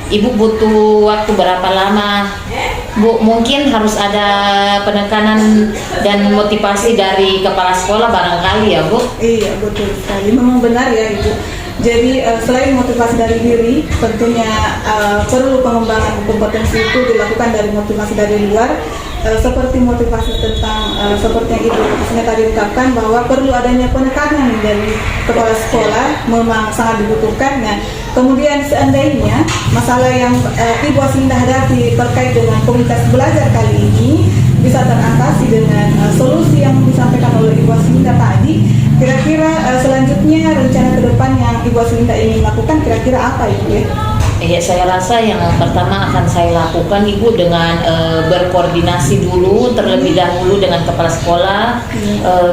[SPEAKER 2] Ibu butuh waktu berapa lama Bu? Mungkin harus ada penekanan dan motivasi dari kepala sekolah barangkali ya Bu?
[SPEAKER 4] Iya, betul sekali, memang benar ya Ibu. Jadi selain motivasi dari diri, tentunya perlu pengembangan kompetensi itu dilakukan dari motivasi dari luar. seperti motivasi tentang seperti yang Ibu Asina tadi ungkapkan bahwa perlu adanya penekanan dari kepala sekolah, memang sangat dibutuhkan. Nah, kemudian seandainya masalah yang Ibu Asina hadapi terkait dengan komunitas belajar kali ini bisa teratasi dengan solusi yang disampaikan oleh Ibu Asina tadi, kira-kira selanjutnya rencana ke depan yang Ibu Asina ingin lakukan kira-kira apa Ibu ya?
[SPEAKER 2] Ya, saya rasa yang pertama akan saya lakukan Ibu dengan berkoordinasi dulu terlebih dahulu dengan kepala sekolah,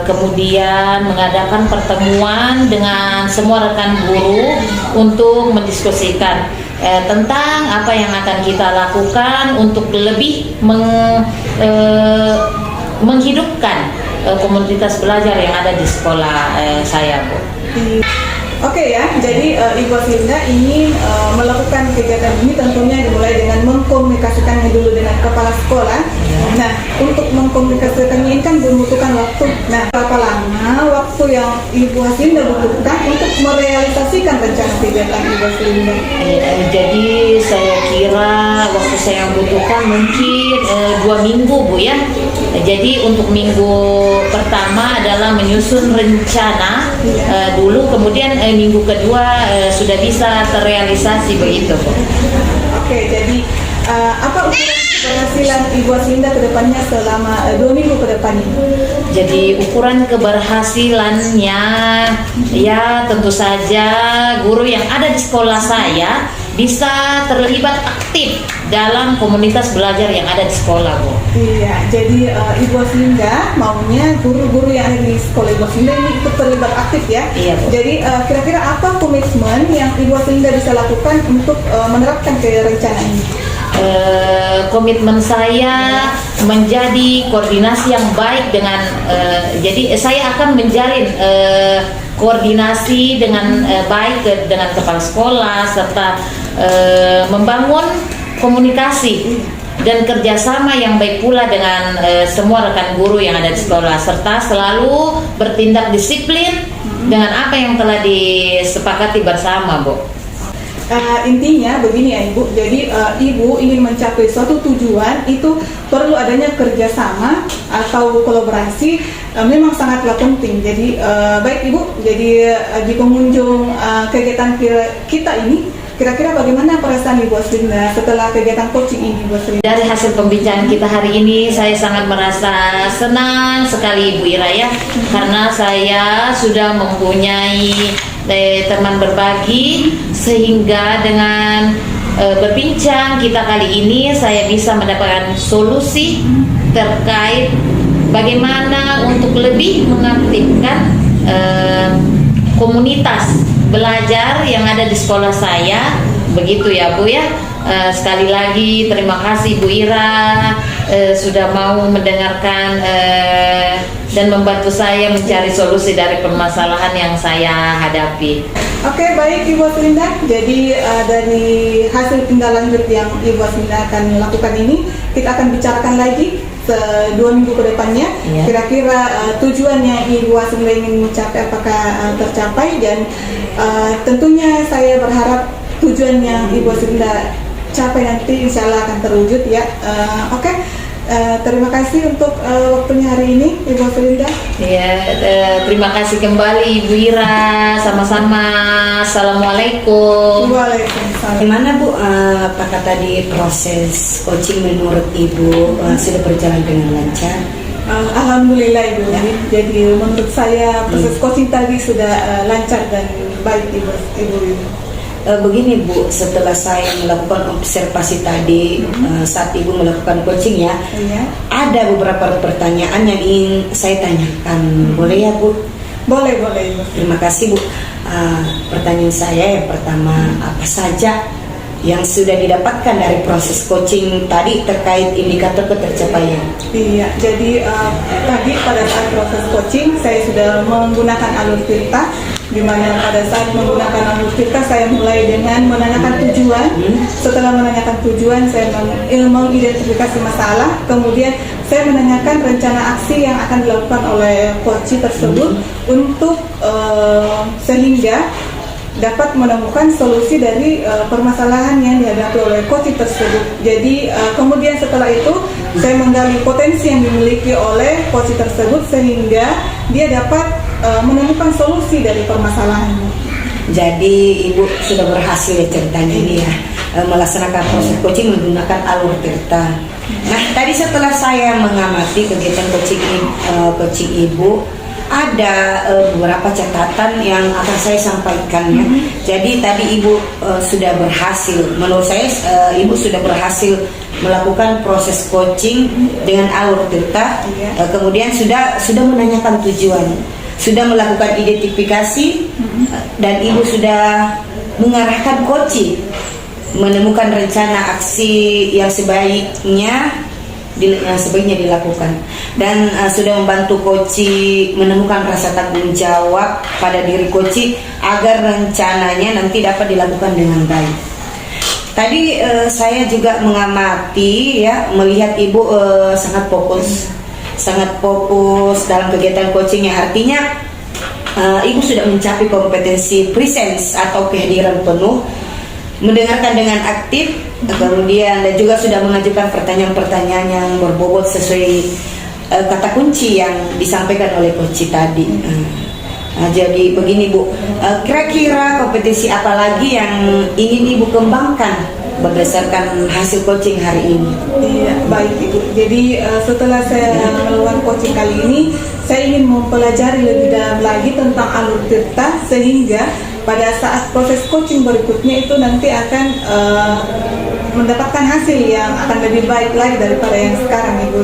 [SPEAKER 2] kemudian mengadakan pertemuan dengan semua rekan guru untuk mendiskusikan tentang apa yang akan kita lakukan untuk lebih menghidupkan komunitas belajar yang ada di sekolah saya, Bu.
[SPEAKER 4] Oke ya, jadi Ibu Aslinda ingin melakukan kegiatan ini tentunya dimulai dengan mengkomunikasikannya dulu dengan kepala sekolah. Nah, untuk mengkomunikasikannya ini kan membutuhkan waktu. Nah, berapa lama waktu yang Ibu Aslinda butuhkan untuk merealisasikan rencana kegiatan Ibu Aslinda?
[SPEAKER 2] Jadi saya kira waktu saya butuhkan mungkin 2 minggu, Bu ya. Jadi untuk minggu pertama adalah menyusun rencana dulu, kemudian minggu kedua sudah bisa terrealisasi begitu, Bu.
[SPEAKER 4] Oke, jadi apa ukuran keberhasilan Ibu Aslinda ke depannya selama 2 minggu ke depan ini?
[SPEAKER 2] Jadi ukuran keberhasilannya ya tentu saja guru yang ada di sekolah saya bisa terlibat aktif dalam komunitas belajar yang ada di sekolah, Bu.
[SPEAKER 4] Iya, jadi Ibu Aslinda maunya guru-guru yang ada di sekolah Ibu Aslinda ini ikut terlibat aktif ya.
[SPEAKER 2] Iya, Bu.
[SPEAKER 4] Jadi kira-kira apa komitmen yang Ibu Aslinda bisa lakukan untuk menerapkan ke rencana ini?
[SPEAKER 2] Komitmen saya menjadi koordinasi yang baik dengan jadi saya akan menjalin koordinasi dengan baik dengan kepala sekolah serta membangun komunikasi dan kerjasama yang baik pula dengan semua rekan guru yang ada di sekolah serta selalu bertindak disiplin dengan apa yang telah disepakati bersama, Bu.
[SPEAKER 4] Intinya begini ya Ibu, jadi Ibu ingin mencapai suatu tujuan itu perlu adanya kerjasama atau kolaborasi, memang sangatlah penting. Jadi baik Ibu, jadi di pengunjung kegiatan kita ini kira-kira bagaimana perasaan Ibu Aslinda setelah kegiatan coaching ini, Ibu Aslinda?
[SPEAKER 2] Dari hasil pembicaraan kita hari ini, saya sangat merasa senang sekali Ibu Ira ya, karena saya sudah mempunyai teman berbagi sehingga dengan berbincang kita kali ini saya bisa mendapatkan solusi terkait bagaimana untuk lebih mengaktifkan komunitas belajar yang ada di sekolah saya, begitu ya Bu ya. Sekali lagi terima kasih Bu Ira sudah mau mendengarkan dan membantu saya mencari solusi dari permasalahan yang saya hadapi.
[SPEAKER 4] Oke, baik Ibu Aslinda. Jadi dari hasil tindak lanjut yang Ibu Aslinda akan lakukan ini, kita akan bicarakan lagi 2 minggu ke depannya.
[SPEAKER 2] Ya.
[SPEAKER 4] Kira-kira tujuan yang Ibu Aslinda ingin mencapai apakah tercapai, dan tentunya saya berharap tujuan yang Ibu Aslinda capai nanti insya Allah akan terwujud ya. Oke. Terima kasih untuk waktunya hari ini Ibu Aslinda.
[SPEAKER 2] Ya, terima kasih kembali Ibu Ira, sama-sama. Assalamualaikum.
[SPEAKER 4] Waalaikumsalam.
[SPEAKER 3] Gimana Bu, apakah tadi proses coaching menurut Ibu sudah berjalan dengan lancar?
[SPEAKER 4] Alhamdulillah Ibu. Jadi menurut saya proses coaching tadi sudah lancar dan baik Ibu.
[SPEAKER 3] Begini Bu, setelah saya melakukan observasi tadi saat Ibu melakukan coaching ya,
[SPEAKER 4] Iya.
[SPEAKER 3] ada beberapa pertanyaan yang ingin saya tanyakan. Boleh ya Bu?
[SPEAKER 4] Boleh Ibu.
[SPEAKER 3] Terima kasih Bu. Pertanyaan saya yang pertama, apa saja yang sudah didapatkan dari proses coaching tadi terkait indikator ketercapaian?
[SPEAKER 4] Iya, jadi tadi pada saat proses coaching saya sudah menggunakan alur Tirta, di mana pada saat menggunakan alur Tirta saya mulai dengan menanyakan tujuan. Setelah menanyakan tujuan, saya mengidentifikasi masalah, kemudian saya menanyakan rencana aksi yang akan dilakukan oleh coach tersebut untuk sehingga dapat menemukan solusi dari permasalahan yang dihadapi oleh coaching tersebut. Jadi kemudian setelah itu saya menggali potensi yang dimiliki oleh coaching tersebut sehingga dia dapat menemukan solusi dari permasalahannya.
[SPEAKER 3] Jadi Ibu sudah berhasil ya ceritanya ini ya, melaksanakan proses coaching menggunakan alur tirta. Nah, tadi setelah saya mengamati kegiatan coaching Ibu, ada beberapa catatan yang akan saya sampaikan ya. Jadi tadi Ibu sudah berhasil, menurut saya Ibu sudah berhasil melakukan proses coaching dengan alur tirta. Kemudian sudah menanyakan tujuan, sudah melakukan identifikasi, dan Ibu sudah mengarahkan coaching menemukan rencana aksi yang sebaiknya dilakukan, dan sudah membantu coach menemukan rasa tanggung jawab pada diri coach agar rencananya nanti dapat dilakukan dengan baik. Tadi saya juga mengamati ya, melihat Ibu sangat fokus dalam kegiatan coaching, yang artinya Ibu sudah mencapai kompetensi presence atau kehadiran penuh, mendengarkan dengan aktif, kemudian dan juga sudah mengajukan pertanyaan-pertanyaan yang berbobot sesuai kata kunci yang disampaikan oleh coach tadi. Jadi begini Bu, kira-kira kompetensi apa lagi yang ingin Ibu kembangkan berdasarkan hasil coaching hari ini?
[SPEAKER 4] Iya, baik Ibu. Jadi setelah saya melakukan coaching kali ini, saya ingin mempelajari lebih dalam lagi tentang alur tirta, sehingga pada saat proses coaching berikutnya itu nanti akan mendapatkan hasil yang akan lebih baik lagi daripada yang sekarang Ibu.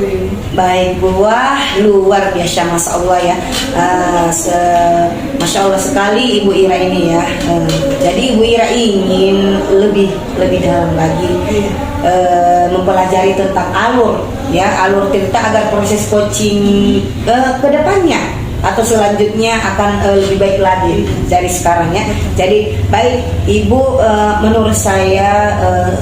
[SPEAKER 3] Baik Bu, wah luar biasa, Masya Allah ya. Masya Allah sekali Ibu Ira ini ya. Jadi Ibu Ira ingin lebih dalam lagi mempelajari tentang alur tirta agar proses coaching ke depannya atau selanjutnya akan lebih baik lagi dari sekarang ya. Jadi baik Ibu, menurut saya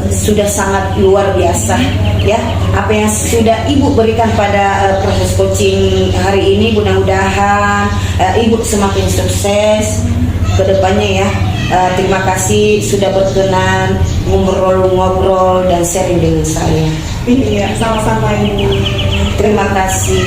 [SPEAKER 3] sudah sangat luar biasa ya apa yang sudah Ibu berikan pada proses coaching hari ini. Mudah-mudahan Ibu semakin sukses ke depannya ya. Terima kasih sudah berkenan ngobrol-ngobrol dan sharing dengan saya.
[SPEAKER 4] Iya, sama-sama Ibu.
[SPEAKER 3] Terima kasih.